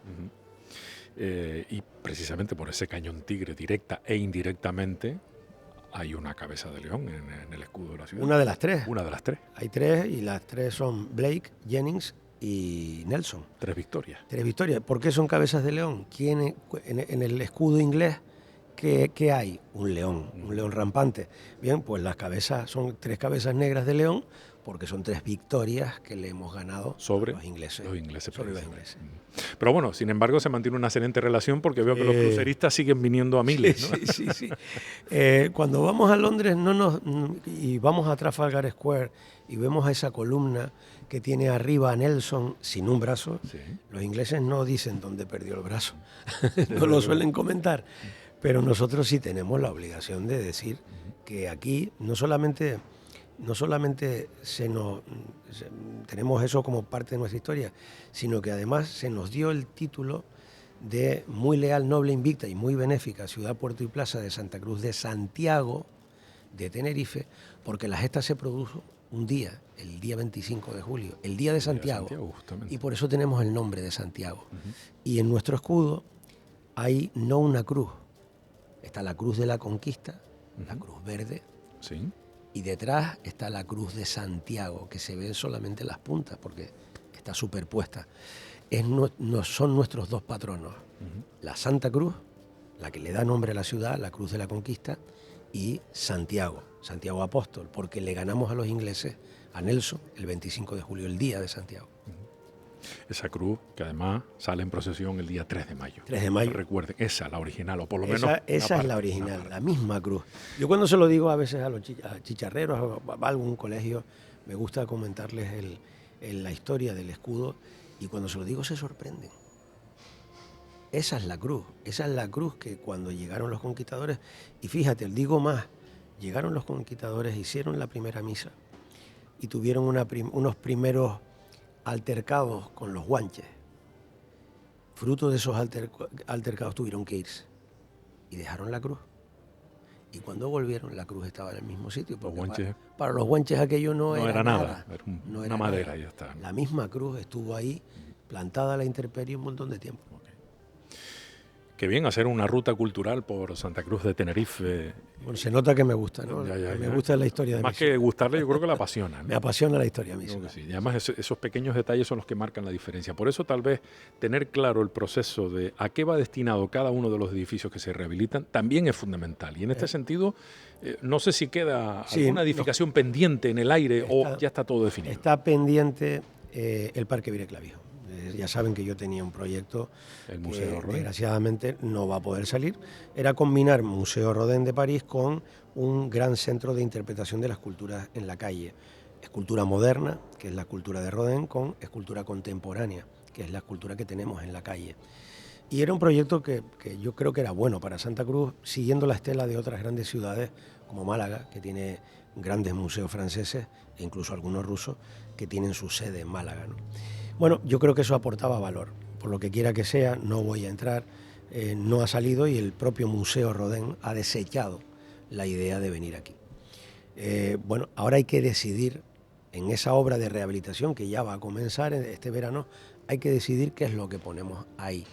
Y precisamente por ese Cañón Tigre, directa e indirectamente, hay una cabeza de león en el escudo de la ciudad. Una de las 3. Una de las 3. Hay 3 y las 3 son Blake, Jennings y Nelson. 3 victorias. 3 victorias. ¿Por qué son cabezas de león? En el escudo inglés, ¿qué hay? Un león rampante. Bien, pues las cabezas son 3 cabezas negras de león, porque son 3 victorias que le hemos ganado sobre los ingleses. Sobre los ingleses. Pero bueno, sin embargo, se mantiene una excelente relación, porque veo que los cruceristas siguen viniendo a miles, ¿no? Sí. Cuando vamos a Londres y vamos a Trafalgar Square y vemos a esa columna que tiene arriba a Nelson sin un brazo, los ingleses no dicen dónde perdió el brazo. No lo suelen comentar. Pero nosotros sí tenemos la obligación de decir que aquí no solamente tenemos eso como parte de nuestra historia, sino que además se nos dio el título de muy leal, noble, invicta y muy benéfica ciudad, puerto y plaza de Santa Cruz de Santiago de Tenerife, porque la gesta se produjo un día, el día 25 de julio, el día de Santiago, y por eso tenemos el nombre de Santiago. Y en nuestro escudo hay no una cruz, está la cruz de la conquista, la cruz verde, y detrás está la cruz de Santiago, que se ven solamente las puntas porque está superpuesta. Son nuestros 2 patronos, la Santa Cruz, la que le da nombre a la ciudad, la cruz de la conquista, y Santiago Apóstol, porque le ganamos a los ingleses, a Nelson, el 25 de julio, el día de Santiago. Esa cruz, que además sale en procesión el día 3 de mayo. 3 de mayo. Recuerden, esa, la original, o por lo menos... Esa es la original, la misma cruz. Yo cuando se lo digo a veces a los chicharreros, a algún colegio, me gusta comentarles la historia del escudo, y cuando se lo digo se sorprenden. Esa es la cruz que cuando llegaron los conquistadores, y fíjate, digo más, llegaron los conquistadores, hicieron la primera misa, y tuvieron unos primeros altercados con los guanches. Fruto de esos altercados tuvieron que irse y dejaron la cruz. Y cuando volvieron, la cruz estaba en el mismo sitio. Para los guanches aquello no era nada. Era una madera nada. Y ya está. La misma cruz estuvo ahí, plantada a la intemperie un montón de tiempo. Qué bien hacer una ruta cultural por Santa Cruz de Tenerife. Bueno, se nota que me gusta, ¿no? Me gusta la historia de Más que gustarle, yo creo que la apasiona, ¿no? Me apasiona la historia de mi ciudad. Sí. Y además esos pequeños detalles son los que marcan la diferencia. Por eso tal vez tener claro el proceso de a qué va destinado cada uno de los edificios que se rehabilitan también es fundamental. Y en este sentido, no sé si queda alguna edificación pendiente en el aire o ya está todo definido. Está pendiente el Parque Vire Clavijo. Ya saben que yo tenía un proyecto el Museo Rodin. Desgraciadamente no va a poder salir. Era combinar Museo Rodin de París con un gran centro de interpretación de las esculturas en la calle. Escultura moderna, que es la escultura de Rodin, con escultura contemporánea, que es la escultura que tenemos en la calle. Y era un proyecto que yo creo que era bueno para Santa Cruz, siguiendo la estela de otras grandes ciudades como Málaga, que tiene grandes museos franceses e incluso algunos rusos que tienen su sede en Málaga, ¿no? Bueno, yo creo que eso aportaba valor. Por lo que quiera que sea, no voy a entrar, no ha salido y el propio Museo Rodin ha desechado la idea de venir aquí. Bueno, ahora hay que decidir, en esa obra de rehabilitación que ya va a comenzar este verano, hay que decidir qué es lo que ponemos ahí.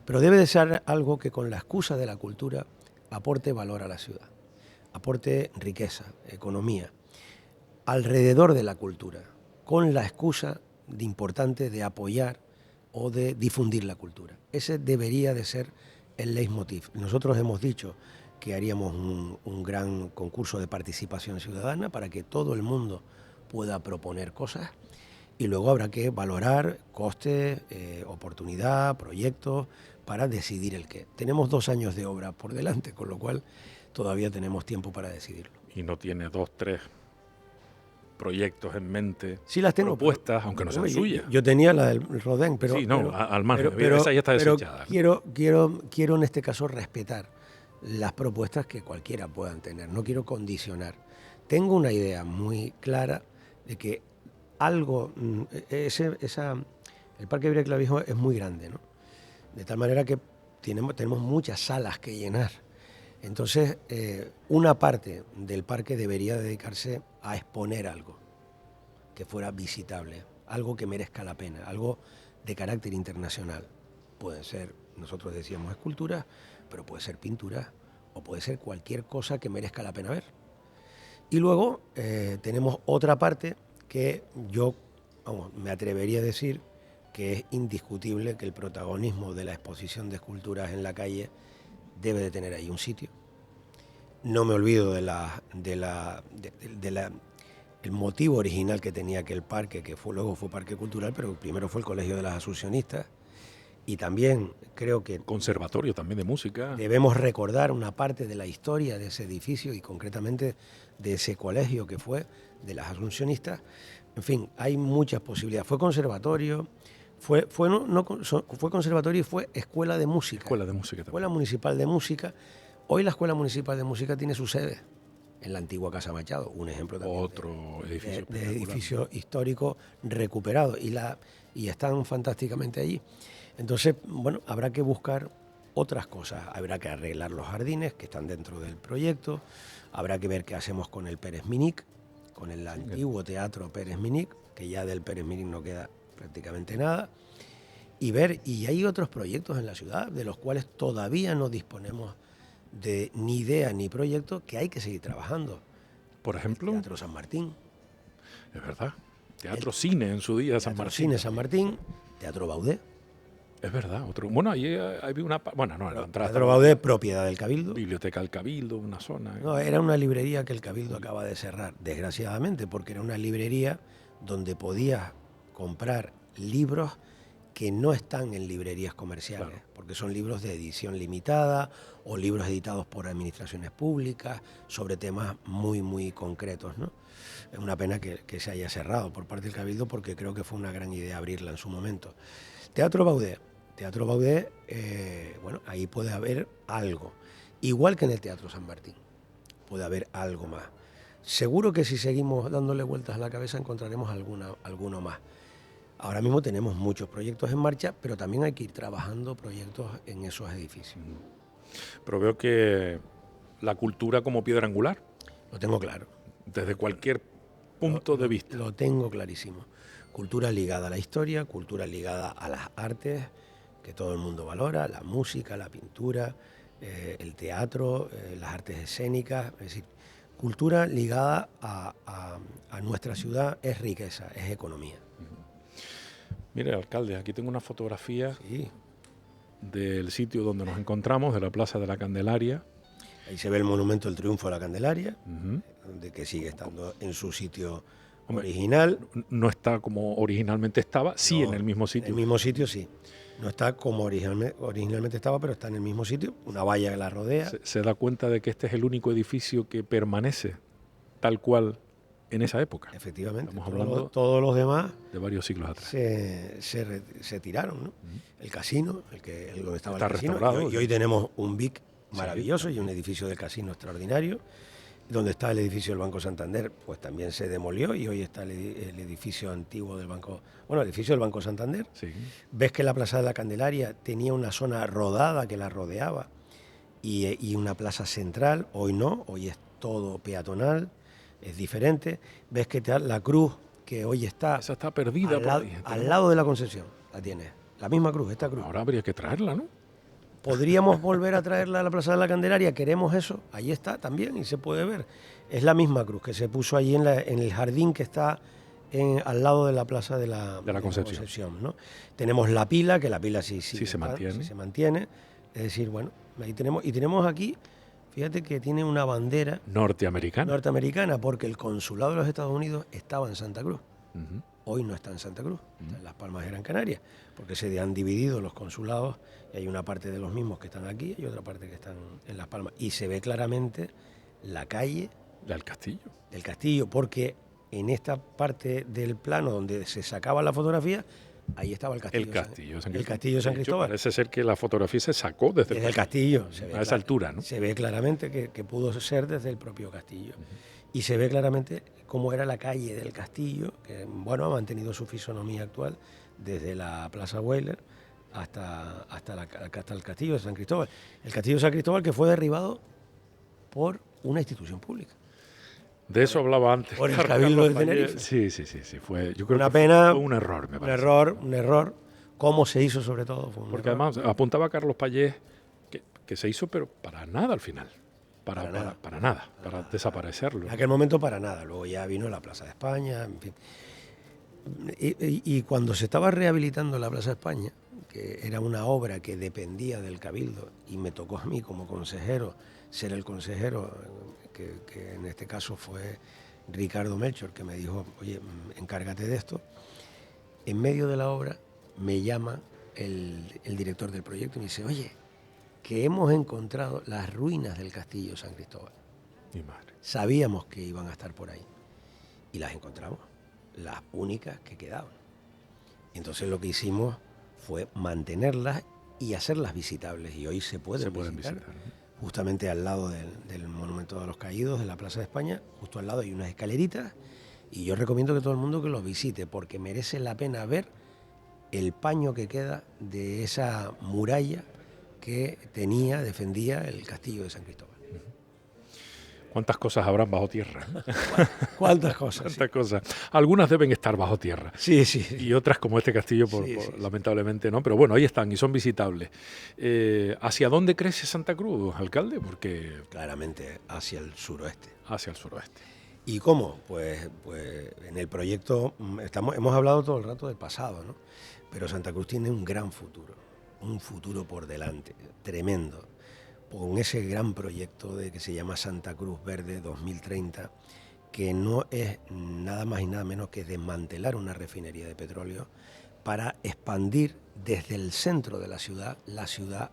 Pero debe de ser algo que con la excusa de la cultura aporte valor a la ciudad, aporte riqueza, economía, alrededor de la cultura, con la excusa de importante de apoyar o de difundir la cultura. Ese debería de ser el leitmotiv. Nosotros hemos dicho que haríamos un gran concurso de participación ciudadana para que todo el mundo pueda proponer cosas y luego habrá que valorar coste, oportunidad, proyectos para decidir el qué. Tenemos 2 años de obra por delante, con lo cual todavía tenemos tiempo para decidirlo. Y no tiene 2, 3 proyectos en mente, sí las tengo, propuestas, aunque no sean suyas. Yo tenía la del Rodin, pero... Sí, no, al margen, esa ya está desechada. Quiero en este caso respetar las propuestas que cualquiera puedan tener, no quiero condicionar. Tengo una idea muy clara de que algo, el Parque Vire Clavijo es muy grande, ¿no? De tal manera que tenemos muchas salas que llenar. Entonces, una parte del parque debería dedicarse a exponer algo que fuera visitable, algo que merezca la pena, algo de carácter internacional. Pueden ser, nosotros decíamos esculturas, pero puede ser pintura o puede ser cualquier cosa que merezca la pena ver. Y luego tenemos otra parte que yo me atrevería a decir que es indiscutible que el protagonismo de la exposición de esculturas en la calle debe de tener ahí un sitio. No me olvido el motivo original que tenía aquel parque, que luego fue parque cultural, pero primero fue el Colegio de las Asuncionistas. Y también creo que... Conservatorio también de música. Debemos recordar una parte de la historia de ese edificio y concretamente de ese colegio que fue de las Asuncionistas. En fin, hay muchas posibilidades. Fue conservatorio... Fue conservatorio y fue escuela de música. Escuela de música también. Escuela municipal de música. Hoy la escuela municipal de música tiene su sede en la antigua Casa Machado, un ejemplo también. Otro edificio. De edificio histórico recuperado y están fantásticamente allí. Entonces, bueno, habrá que buscar otras cosas. Habrá que arreglar los jardines que están dentro del proyecto. Habrá que ver qué hacemos con el Pérez Minic, con el antiguo teatro Pérez Minic, que ya del Pérez Minic no queda prácticamente nada, y hay otros proyectos en la ciudad de los cuales todavía no disponemos de ni idea ni proyecto que hay que seguir trabajando. Por ejemplo, Teatro San Martín. Es verdad. Teatro Cine en su día San Martín. Cine San Martín, Teatro Baudé. Es verdad. Bueno, ahí había una... Bueno, no, la entrada... Teatro Baudé, propiedad del Cabildo. Biblioteca del Cabildo, una zona... No, era una librería que el Cabildo acaba de cerrar, desgraciadamente, porque era una librería donde podías comprar libros que no están en librerías comerciales, claro, porque son libros de edición limitada o libros editados por administraciones públicas sobre temas muy, muy concretos, ¿no? Es una pena que se haya cerrado por parte del Cabildo porque creo que fue una gran idea abrirla en su momento. Teatro Baudé, bueno, ahí puede haber algo, igual que en el Teatro San Martín, puede haber algo más. Seguro que si seguimos dándole vueltas a la cabeza encontraremos alguno más. Ahora mismo tenemos muchos proyectos en marcha, pero también hay que ir trabajando proyectos en esos edificios. Pero veo que la cultura como piedra angular. Lo tengo claro. Desde cualquier punto de vista. Lo tengo clarísimo. Cultura ligada a la historia, cultura ligada a las artes, que todo el mundo valora, la música, la pintura, el teatro, las artes escénicas, es decir, cultura ligada a nuestra ciudad es riqueza, es economía. Mire, alcalde, aquí tengo una fotografía Sí. del sitio donde nos encontramos, de la Plaza de la Candelaria. Ahí se ve el monumento del Triunfo de la Candelaria, Ujú. de que sigue estando en su sitio Hombre, original. No está como originalmente estaba, sí, No, en el mismo sitio. En el mismo sitio, sí. No está como originalmente estaba, pero está en el mismo sitio. Una valla que la rodea. Se da cuenta de que este es el único edificio que permanece tal cual en esa época. Efectivamente. Estamos hablando Todos los demás de varios siglos atrás. se tiraron, ¿no? El casino, el donde estaba Está el casino. restaurado. Y hoy tenemos un Vic maravilloso y un edificio del casino extraordinario. Donde está el edificio del Banco Santander, pues también se demolió y hoy está el edificio antiguo del Banco, el edificio del Banco Santander. Sí. Ves que la Plaza de la Candelaria tenía una zona rodada que la rodeaba y una plaza central, hoy no, hoy es todo peatonal, es diferente. Ves que la cruz que hoy está, Esa está perdida por ahí. al lado de la Concepción, la tienes, la misma cruz, esta cruz. Ahora habría que traerla, ¿no? ¿Podríamos volver a traerla a la Plaza de la Candelaria? ¿Queremos eso? Ahí está también y se puede ver. Es la misma cruz que se puso allí en el jardín que está al lado de la Plaza de la Concepción, ¿no? Tenemos la pila, que la pila sí se mantiene. Es decir, bueno, ahí tenemos aquí, fíjate que tiene una bandera norteamericana, porque el consulado de los Estados Unidos estaba en Santa Cruz. Uh-huh. Hoy no está en Santa Cruz, está en Las Palmas de Gran Canaria, porque se han dividido los consulados y hay una parte de los mismos que están aquí y otra parte que están en Las Palmas. Y se ve claramente la calle del castillo, porque en esta parte del plano donde se sacaba la fotografía, ahí estaba el castillo. El castillo de San Cristóbal. Parece ser que la fotografía se sacó desde el castillo. A esa altura, ¿no? Se ve claramente que pudo ser desde el propio castillo. Uh-huh. Y se ve claramente cómo era la calle del castillo, que ha mantenido su fisonomía actual desde la Plaza Weyler hasta el castillo de San Cristóbal. El castillo de San Cristóbal que fue derribado por una institución pública. De eso hablaba antes. Por el Cabildo de Tenerife. Sí. Yo creo una que pena, fue un error, me parece. Un error. ¿Cómo se hizo sobre todo? Fue porque error. Además apuntaba Carlos Payés que se hizo, pero para nada al final. Para nada, para desaparecerlo. En aquel momento para nada. Luego ya vino la Plaza de España, en fin. Y cuando se estaba rehabilitando la Plaza de España, que era una obra que dependía del Cabildo, y me tocó a mí como consejero ser el consejero, que en este caso fue Ricardo Melchor, que me dijo, oye, encárgate de esto. En medio de la obra me llama el director del proyecto y me dice, oye, que hemos encontrado las ruinas del castillo San Cristóbal. Mi madre. Sabíamos que iban a estar por ahí y las encontramos, las únicas que quedaban. Entonces lo que hicimos fue mantenerlas y hacerlas visitables, y hoy se pueden visitar. Justamente al lado del Monumento de los Caídos de la Plaza de España, justo al lado hay unas escaleritas, y yo recomiendo que todo el mundo que los visite, porque merece la pena ver el paño que queda de esa muralla que defendía el castillo de San Cristóbal. ¿Cuántas cosas habrán bajo tierra? ¿Cuántas cosas? ¿Cuántas cosas? Algunas deben estar bajo tierra. Sí. Y otras, como este castillo, lamentablemente no. Pero bueno, ahí están y son visitables. ¿Hacia dónde crece Santa Cruz, alcalde? Porque claramente hacia el suroeste. Hacia el suroeste. ¿Y cómo? Pues en el proyecto hemos hablado todo el rato del pasado, ¿no? Pero Santa Cruz tiene un gran futuro. Un futuro por delante, tremendo, con ese gran proyecto que se llama Santa Cruz Verde 2030, que no es nada más y nada menos que desmantelar una refinería de petróleo para expandir desde el centro de la ciudad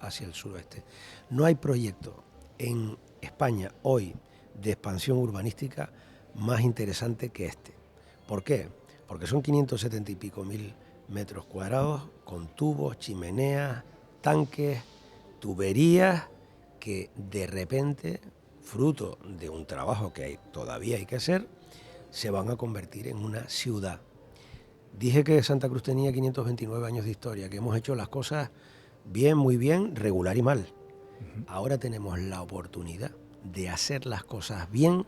hacia el suroeste. No hay proyecto en España hoy de expansión urbanística más interesante que este. ¿Por qué? Porque son 570 y pico mil metros cuadrados, con tubos, chimeneas, tanques, tuberías, que de repente, fruto de un trabajo que todavía hay que hacer, se van a convertir en una ciudad. Dije que Santa Cruz tenía 529 años de historia, que hemos hecho las cosas bien, muy bien, regular y mal. Uh-huh. Ahora tenemos la oportunidad de hacer las cosas bien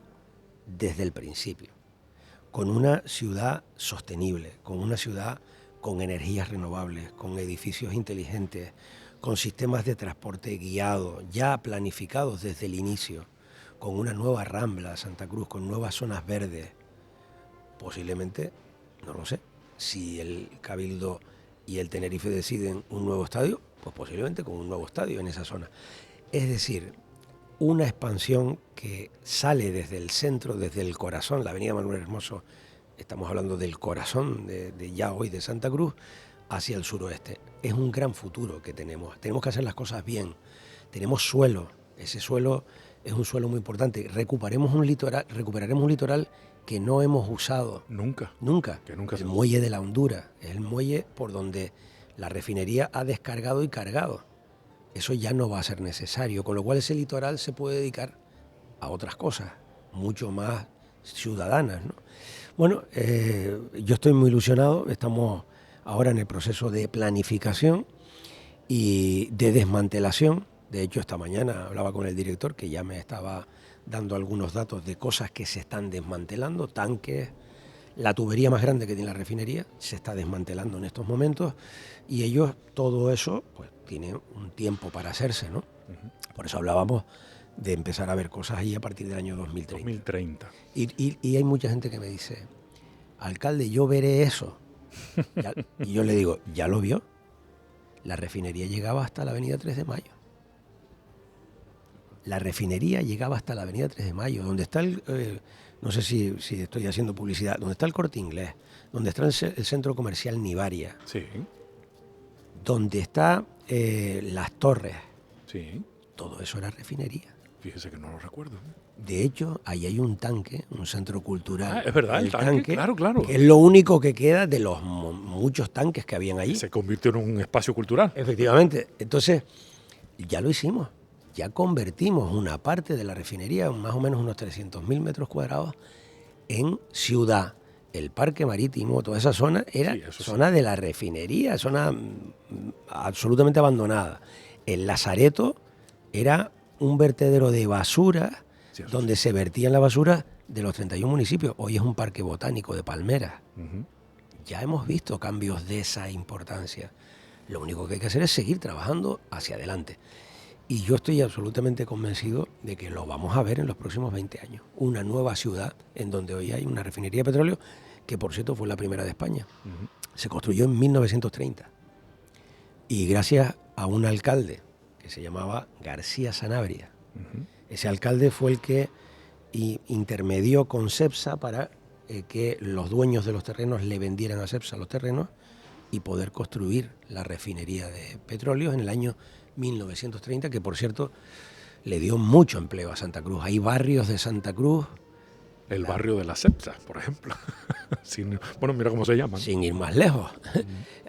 desde el principio, con una ciudad sostenible, con una ciudad con energías renovables, con edificios inteligentes, con sistemas de transporte guiado, ya planificados desde el inicio, con una nueva Rambla Santa Cruz, con nuevas zonas verdes. Posiblemente, no lo sé, si el Cabildo y el Tenerife deciden un nuevo estadio, pues posiblemente con un nuevo estadio en esa zona. Es decir, una expansión que sale desde el centro, desde el corazón, la avenida Manuel Hermoso, estamos hablando del corazón de ya hoy de Santa Cruz, hacia el suroeste. Es un gran futuro que tenemos. Tenemos que hacer las cosas bien. Tenemos suelo. Ese suelo es un suelo muy importante. Recuperaremos un litoral que no hemos usado. Nunca. Que nunca el muelle de la Hondura. Es el muelle por donde la refinería ha descargado y cargado. Eso ya no va a ser necesario. Con lo cual ese litoral se puede dedicar a otras cosas, mucho más ciudadanas, ¿no? Bueno, yo estoy muy ilusionado. Estamos ahora en el proceso de planificación y de desmantelación. De hecho, esta mañana hablaba con el director que ya me estaba dando algunos datos de cosas que se están desmantelando, tanques, la tubería más grande que tiene la refinería se está desmantelando en estos momentos y ellos, todo eso, pues tiene un tiempo para hacerse, ¿no? Por eso hablábamos de empezar a ver cosas ahí a partir del año 2030. Y hay mucha gente que me dice, alcalde, yo veré eso. Y yo le digo, ¿ya lo vio? La refinería llegaba hasta la avenida 3 de Mayo. La refinería llegaba hasta la avenida 3 de Mayo, donde está no sé si estoy haciendo publicidad, donde está el Corte Inglés, donde está el centro comercial Nivaria, sí, donde está las torres, sí, todo eso era refinería. Fíjese que no lo recuerdo. De hecho, ahí hay un tanque, un centro cultural. Es verdad, el tanque, claro. Que es lo único que queda de los muchos tanques que habían allí. Se convirtió en un espacio cultural. Efectivamente. Entonces, ya lo hicimos. Ya convertimos una parte de la refinería, más o menos unos 300.000 metros cuadrados, en ciudad. El parque marítimo, toda esa zona, era zona de la refinería, zona absolutamente abandonada. El Lazareto era un vertedero de basura, donde se vertían la basura de los 31 municipios. Hoy es un parque botánico de palmeras. Ya hemos visto cambios de esa importancia. Lo único que hay que hacer es seguir trabajando hacia adelante. Y yo estoy absolutamente convencido de que lo vamos a ver en los próximos 20 años. Una nueva ciudad en donde hoy hay una refinería de petróleo, que por cierto fue la primera de España. Se construyó en 1930. Y gracias a un alcalde que se llamaba García Sanabria. Ese alcalde fue el que intermedió con Cepsa para que los dueños de los terrenos le vendieran a Cepsa los terrenos y poder construir la refinería de petróleos en el año 1930, que por cierto le dio mucho empleo a Santa Cruz. Hay barrios de Santa Cruz. El barrio de la Cepsa, por ejemplo. Bueno, mira cómo se llaman. Sin ir más lejos.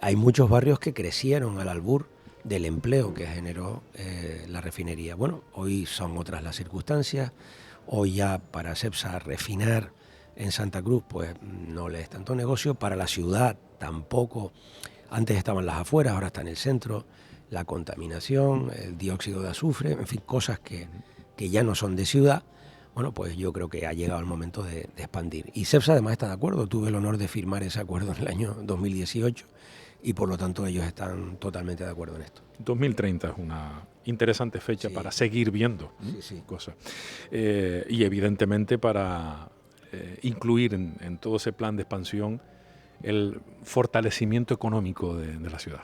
Hay muchos barrios que crecieron al albur del empleo que generó la refinería. Bueno, hoy son otras las circunstancias. Hoy ya para Cepsa refinar en Santa Cruz pues no le es tanto negocio. Para la ciudad tampoco. Antes estaban las afueras, ahora está en el centro. La contaminación, el dióxido de azufre, en fin, cosas que ya no son de ciudad. Bueno, pues yo creo que ha llegado el momento de expandir. Y Cepsa además está de acuerdo. Tuve el honor de firmar ese acuerdo en el año 2018 y por lo tanto ellos están totalmente de acuerdo en esto. 2030 es una interesante fecha para seguir viendo cosas. Y evidentemente para incluir en todo ese plan de expansión el fortalecimiento económico de la ciudad.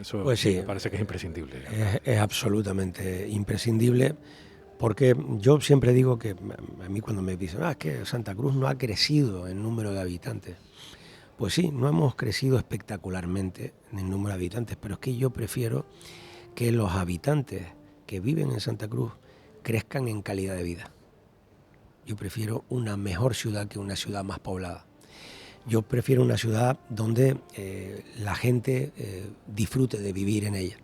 Eso pues sí, me parece que es imprescindible. Es absolutamente imprescindible, porque yo siempre digo que a mí cuando me dicen es que Santa Cruz no ha crecido en número de habitantes. Pues sí, no hemos crecido espectacularmente en número de habitantes, pero es que yo prefiero que los habitantes que viven en Santa Cruz crezcan en calidad de vida. Yo prefiero una mejor ciudad que una ciudad más poblada. Yo prefiero una ciudad donde la gente disfrute de vivir en ella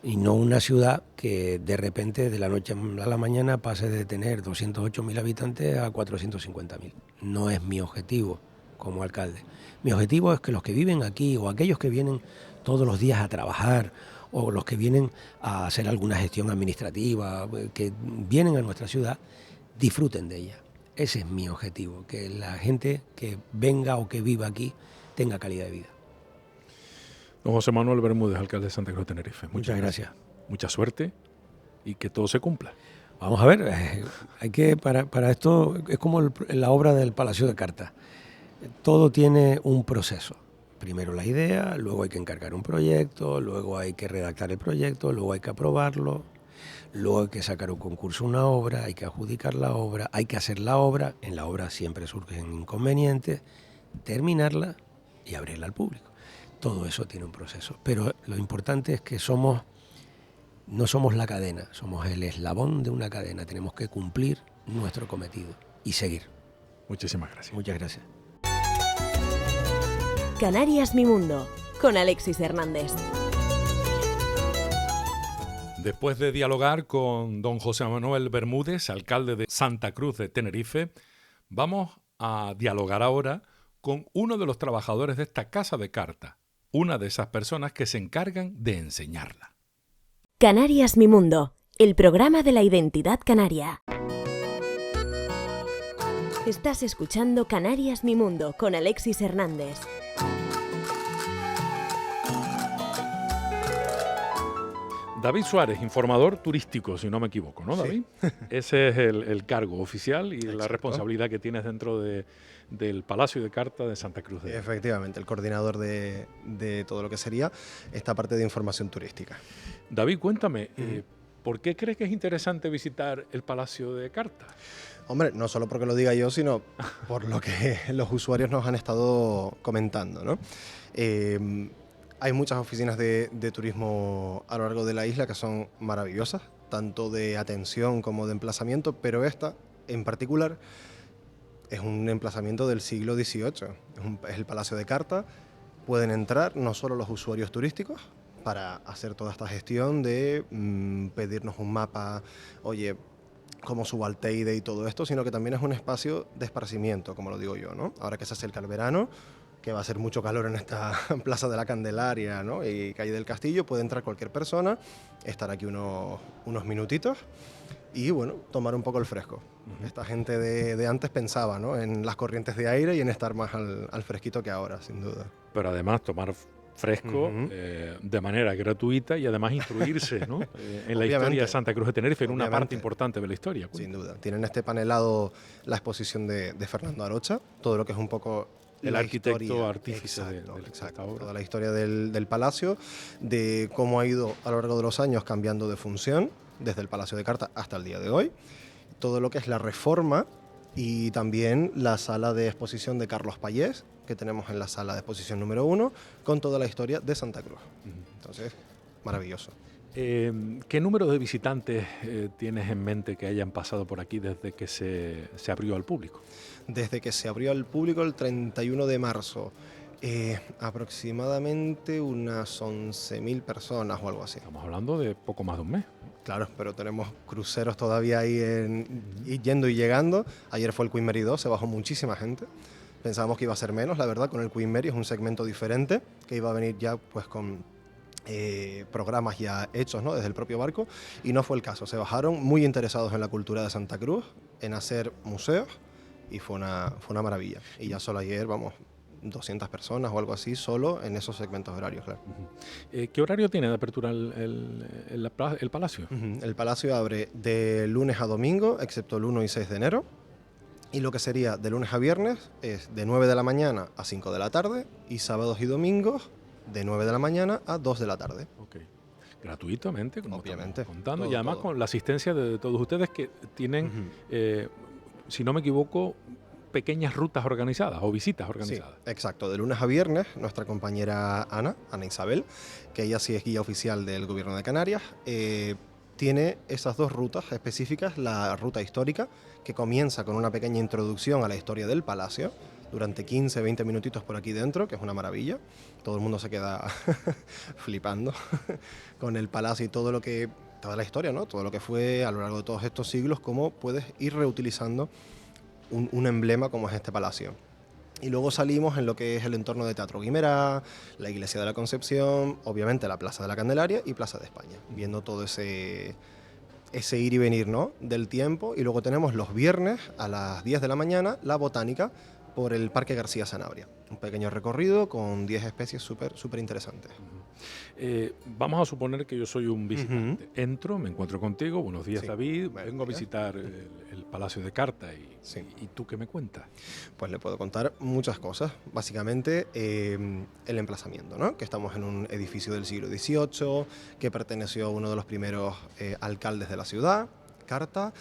y no una ciudad que de repente de la noche a la mañana pase de tener 208.000 habitantes a 450.000. No es mi objetivo como alcalde. Mi objetivo es que los que viven aquí o aquellos que vienen todos los días a trabajar o los que vienen a hacer alguna gestión administrativa, que vienen a nuestra ciudad, disfruten de ella. Ese es mi objetivo, que la gente que venga o que viva aquí tenga calidad de vida. Don José Manuel Bermúdez, alcalde de Santa Cruz de Tenerife. Muchas gracias. Mucha suerte y que todo se cumpla. Vamos a ver, hay que para esto es como la obra del Palacio de Carta. Todo tiene un proceso. Primero la idea, luego hay que encargar un proyecto, luego hay que redactar el proyecto, luego hay que aprobarlo, luego hay que sacar un concurso, una obra, hay que adjudicar la obra, hay que hacer la obra. En la obra siempre surgen inconvenientes, terminarla y abrirla al público. Todo eso tiene un proceso. Pero lo importante es que no somos la cadena, somos el eslabón de una cadena. Tenemos que cumplir nuestro cometido y seguir. Muchísimas gracias. Muchas gracias. Canarias Mi Mundo, con Alexis Hernández. Después de dialogar con don José Manuel Bermúdez, alcalde de Santa Cruz de Tenerife, vamos a dialogar ahora con uno de los trabajadores de esta casa de carta, una de esas personas que se encargan de enseñarla. Canarias Mi Mundo, el programa de la identidad canaria. Estás escuchando Canarias Mi Mundo con Alexis Hernández. David Suárez, informador turístico, si no me equivoco, ¿no, David? Sí. Ese es el cargo oficial y exacto, la responsabilidad que tienes dentro del Palacio de Carta de Santa Cruz. Efectivamente, el coordinador de todo lo que sería esta parte de información turística. David, cuéntame, ¿por qué crees que es interesante visitar el Palacio de Carta? Hombre, no solo porque lo diga yo, sino por lo que los usuarios nos han estado comentando, ¿no? Hay muchas oficinas de turismo a lo largo de la isla que son maravillosas, tanto de atención como de emplazamiento, pero esta en particular es un emplazamiento del siglo XVIII. Es el Palacio de Carta. Pueden entrar no solo los usuarios turísticos para hacer toda esta gestión de pedirnos un mapa, oye, cómo subo al Teide y todo esto, sino que también es un espacio de esparcimiento, como lo digo yo, ¿no? Ahora que se acerca el verano, que va a ser mucho calor en esta Plaza de la Candelaria, ¿no? Y Calle del Castillo, puede entrar cualquier persona, estar aquí unos minutitos y, bueno, tomar un poco el fresco. Esta gente de antes pensaba, ¿no?, en las corrientes de aire y en estar más al fresquito que ahora, sin duda. Pero además tomar fresco de manera gratuita y además instruirse, ¿no? En la historia de Santa Cruz de Tenerife, en una parte importante de la historia. Sin duda. Tienen este panelado la exposición de Fernando Arocha, todo lo que es un poco el arquitecto artífice de obra. Toda la historia del palacio, de cómo ha ido a lo largo de los años cambiando de función, desde el Palacio de Carta hasta el día de hoy, todo lo que es la reforma y también la sala de exposición de Carlos Payés, que tenemos en la sala de exposición número 1, con toda la historia de Santa Cruz. Entonces, maravilloso. ¿Qué número de visitantes tienes en mente que hayan pasado por aquí desde que se abrió al público? Desde que se abrió al público el 31 de marzo, aproximadamente unas 11.000 personas o algo así. Estamos hablando de poco más de un mes. Claro, pero tenemos cruceros todavía ahí yendo y llegando. Ayer fue el Queen Mary 2, se bajó muchísima gente. Pensábamos que iba a ser menos, la verdad, con el Queen Mary es un segmento diferente, que iba a venir ya pues con programas ya hechos, ¿no?, desde el propio barco, y no fue el caso. Se bajaron muy interesados en la cultura de Santa Cruz, en hacer museos, y fue una maravilla. Y ya solo ayer, 200 personas o algo así, solo en esos segmentos horarios, claro. ¿Qué horario tiene de apertura el Palacio? El Palacio abre de lunes a domingo, excepto el 1 y 6 de enero. Y lo que sería de lunes a viernes es de 9 de la mañana a 5 de la tarde y sábados y domingos de 9 de la mañana a 2 de la tarde. Okay. Gratuitamente, como obviamente, estamos contando, todo, y además con la asistencia de todos ustedes que tienen, si no me equivoco, pequeñas rutas organizadas o visitas organizadas. Sí, exacto. De lunes a viernes, nuestra compañera Ana Isabel, que ella sí es guía oficial del Gobierno de Canarias, tiene esas dos rutas específicas, la ruta histórica, que comienza con una pequeña introducción a la historia del palacio, durante 15-20 minutitos por aquí dentro, que es una maravilla. Todo el mundo se queda flipando con el palacio y toda la historia, ¿no? Todo lo que fue a lo largo de todos estos siglos, cómo puedes ir reutilizando un emblema como es este palacio. Y luego salimos en lo que es el entorno de Teatro Guimerá, la Iglesia de la Concepción, obviamente la Plaza de la Candelaria y Plaza de España, viendo todo ese ir y venir, ¿no?, del tiempo. Y luego tenemos los viernes a las 10 de la mañana la botánica, por el Parque García Sanabria. Un pequeño recorrido con 10 especies súper interesantes. Vamos a suponer que yo soy un visitante. Entro, me encuentro contigo. Buenos días, David. Vengo a visitar el Palacio de Carta. ¿Y tú qué me cuentas? Pues le puedo contar muchas cosas. Básicamente, el emplazamiento, ¿no? Que estamos en un edificio del siglo XVIII, que perteneció a uno de los primeros alcaldes de la ciudad, Carta.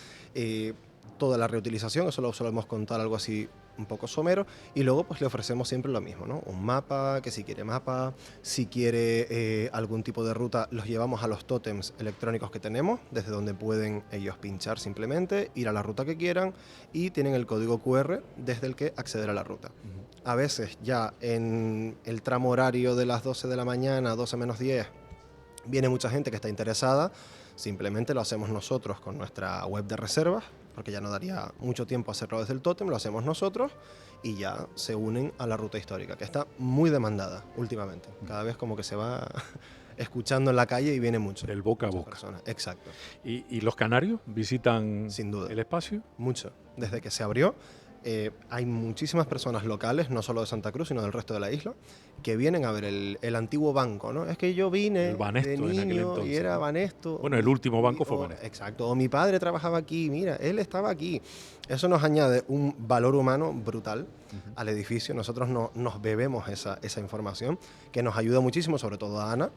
Toda la reutilización, eso lo solemos contar algo así un poco somero, y luego pues le ofrecemos siempre lo mismo, ¿no? Un mapa, que si quiere mapa, si quiere algún tipo de ruta, los llevamos a los tótems electrónicos que tenemos, desde donde pueden ellos pinchar simplemente, ir a la ruta que quieran, y tienen el código QR desde el que acceder a la ruta. A veces ya en el tramo horario de las 12 de la mañana, 12 menos 10, viene mucha gente que está interesada, simplemente lo hacemos nosotros con nuestra web de reservas, porque ya no daría mucho tiempo hacerlo desde el tótem, lo hacemos nosotros y ya se unen a la ruta histórica, que está muy demandada últimamente. Cada vez como que se va escuchando en la calle y viene mucho. Del boca a boca. Personas. Exacto. ¿Y los canarios visitan sin duda el espacio? Mucho. Desde que se abrió, hay muchísimas personas locales, no solo de Santa Cruz, sino del resto de la isla, que vienen a ver el antiguo banco, ¿no? Es que yo vine de niño y era Banesto. Bueno, el último banco fue Banesto. Exacto. O mi padre trabajaba aquí, mira, él estaba aquí. Eso nos añade un valor humano brutal al edificio. Nosotros nos bebemos esa información, que nos ayuda muchísimo, sobre todo a Ana,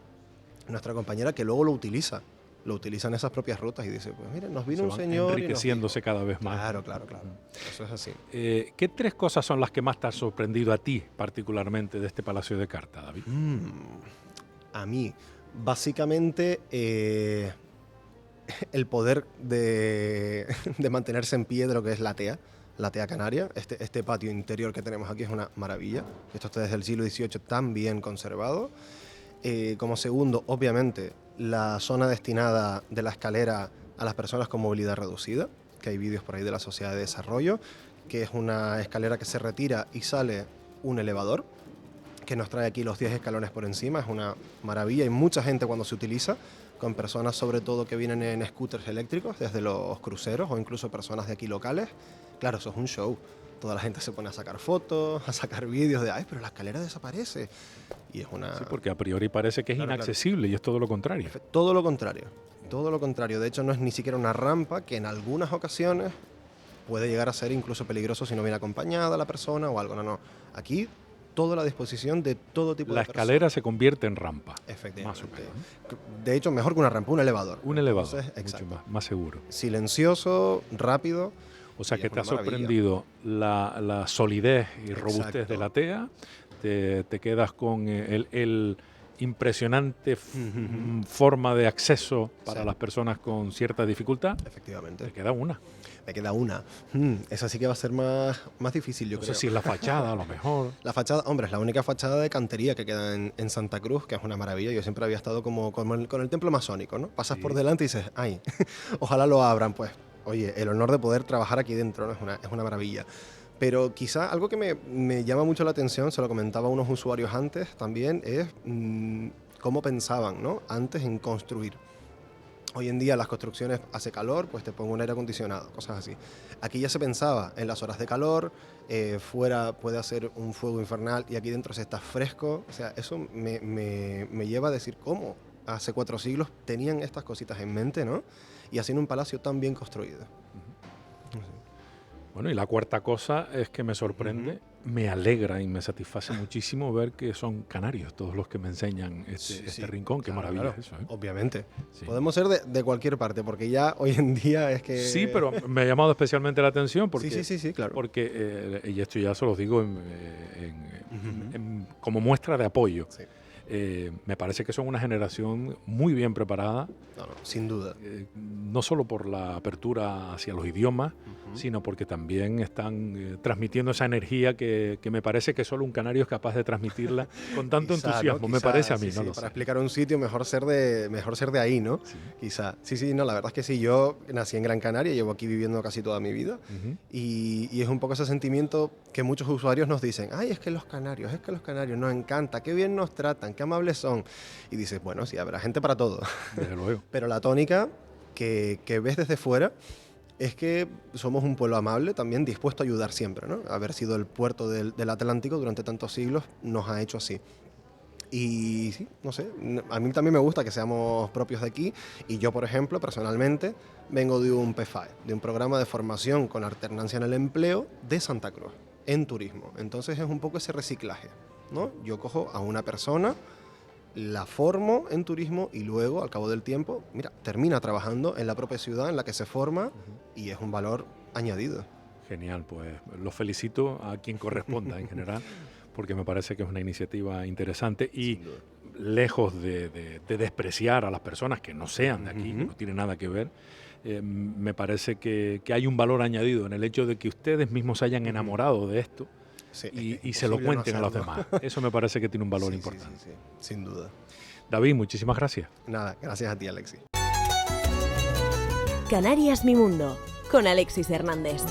nuestra compañera, que luego lo utiliza en esas propias rutas y dice, pues mira, nos vino un señor enriqueciéndose cada vez más. Claro. Eso es así. ¿Qué tres cosas son las que más te han sorprendido a ti, particularmente, de este Palacio de Carta, David? A mí, básicamente, el poder de mantenerse en pie de lo que es la TEA canaria. Este patio interior que tenemos aquí es una maravilla. Esto está desde el siglo XVIII tan bien conservado. Como segundo, obviamente, la zona destinada de la escalera a las personas con movilidad reducida, que hay vídeos por ahí de la Sociedad de Desarrollo, que es una escalera que se retira y sale un elevador, que nos trae aquí los 10 escalones por encima. Es una maravilla y mucha gente cuando se utiliza, con personas sobre todo que vienen en scooters eléctricos desde los cruceros o incluso personas de aquí locales. Claro, eso es un show. Toda la gente se pone a sacar fotos, a sacar vídeos de, ay, pero la escalera desaparece. Y es una... Sí, porque a priori parece que es inaccesible y es todo lo contrario. Todo lo contrario. De hecho, no es ni siquiera una rampa, que en algunas ocasiones puede llegar a ser incluso peligroso si no viene acompañada la persona o algo. No. Aquí, toda la disposición de todo tipo de personas. La escalera se convierte en rampa. Efectivamente. Más o menos, ¿no? De hecho, mejor que una rampa, un elevador. Un elevador, entonces, mucho más seguro. Silencioso, rápido. O sea que te ha sorprendido la solidez y robustez de la TEA, te quedas con el impresionante forma de acceso para las personas con cierta dificultad. Efectivamente. Me queda una. Esa sí que va a ser más difícil, yo creo. No sé si es la fachada, a lo mejor. La fachada, hombre, es la única fachada de cantería que queda en Santa Cruz, que es una maravilla. Yo siempre había estado como con el templo masónico, ¿no? Pasas por delante y dices, ay, ojalá lo abran, pues. Oye, el honor de poder trabajar aquí dentro, ¿no? Es una maravilla. Pero quizá algo que me llama mucho la atención, se lo comentaba a unos usuarios antes también, es cómo pensaban, ¿no? Antes en construir. Hoy en día las construcciones hace calor, pues te pongo un aire acondicionado, cosas así. Aquí ya se pensaba en las horas de calor, fuera puede hacer un fuego infernal y aquí dentro se está fresco. O sea, eso me lleva a decir cómo hace 4 siglos tenían estas cositas en mente, ¿no? Y haciendo un palacio tan bien construido. Bueno, y la cuarta cosa es que me sorprende, me alegra y me satisface muchísimo ver que son canarios todos los que me enseñan este rincón. Qué maravilla es eso, ¿eh? Obviamente. Sí. Podemos ser de cualquier parte, porque ya hoy en día es que... Sí, pero me ha llamado especialmente la atención porque... Sí, claro. Porque, y esto ya se los digo como muestra de apoyo. Sí. Me parece que son una generación muy bien preparada. No, sin duda. No solo por la apertura hacia los idiomas, sino porque también están transmitiendo esa energía que me parece que solo un canario es capaz de transmitirla con tanto entusiasmo, me parece a mí. No lo sé. Para explicar un sitio mejor ser de ahí, ¿no? Sí. Quizá. Sí, no, la verdad es que sí. Yo nací en Gran Canaria, llevo aquí viviendo casi toda mi vida y es un poco ese sentimiento que muchos usuarios nos dicen, ay, es que los canarios nos encanta, qué bien nos tratan, qué amables son. Y dices, bueno, sí, habrá gente para todo. Desde luego. Pero la tónica que ves desde fuera es que somos un pueblo amable, también dispuesto a ayudar siempre, ¿no? Haber sido el puerto del Atlántico durante tantos siglos nos ha hecho así. Y sí, no sé, a mí también me gusta que seamos propios de aquí, y yo, por ejemplo, personalmente, vengo de un PFAE, de un programa de formación con alternancia en el empleo de Santa Cruz, en turismo. Entonces es un poco ese reciclaje, ¿no? Yo cojo a una persona, la formo en turismo y luego, al cabo del tiempo, mira, termina trabajando en la propia ciudad en la que se forma y es un valor añadido. Genial, pues los felicito a quien corresponda en general, porque me parece que es una iniciativa interesante y lejos de despreciar a las personas que no sean de aquí, que no tienen nada que ver, me parece que hay un valor añadido en el hecho de que ustedes mismos se hayan enamorado de esto y se lo cuenten a los demás. Eso me parece que tiene un valor importante. Sí, sin duda. David, muchísimas gracias. Nada, gracias a ti, Alexis. Canarias Mi Mundo, con Alexis Hernández.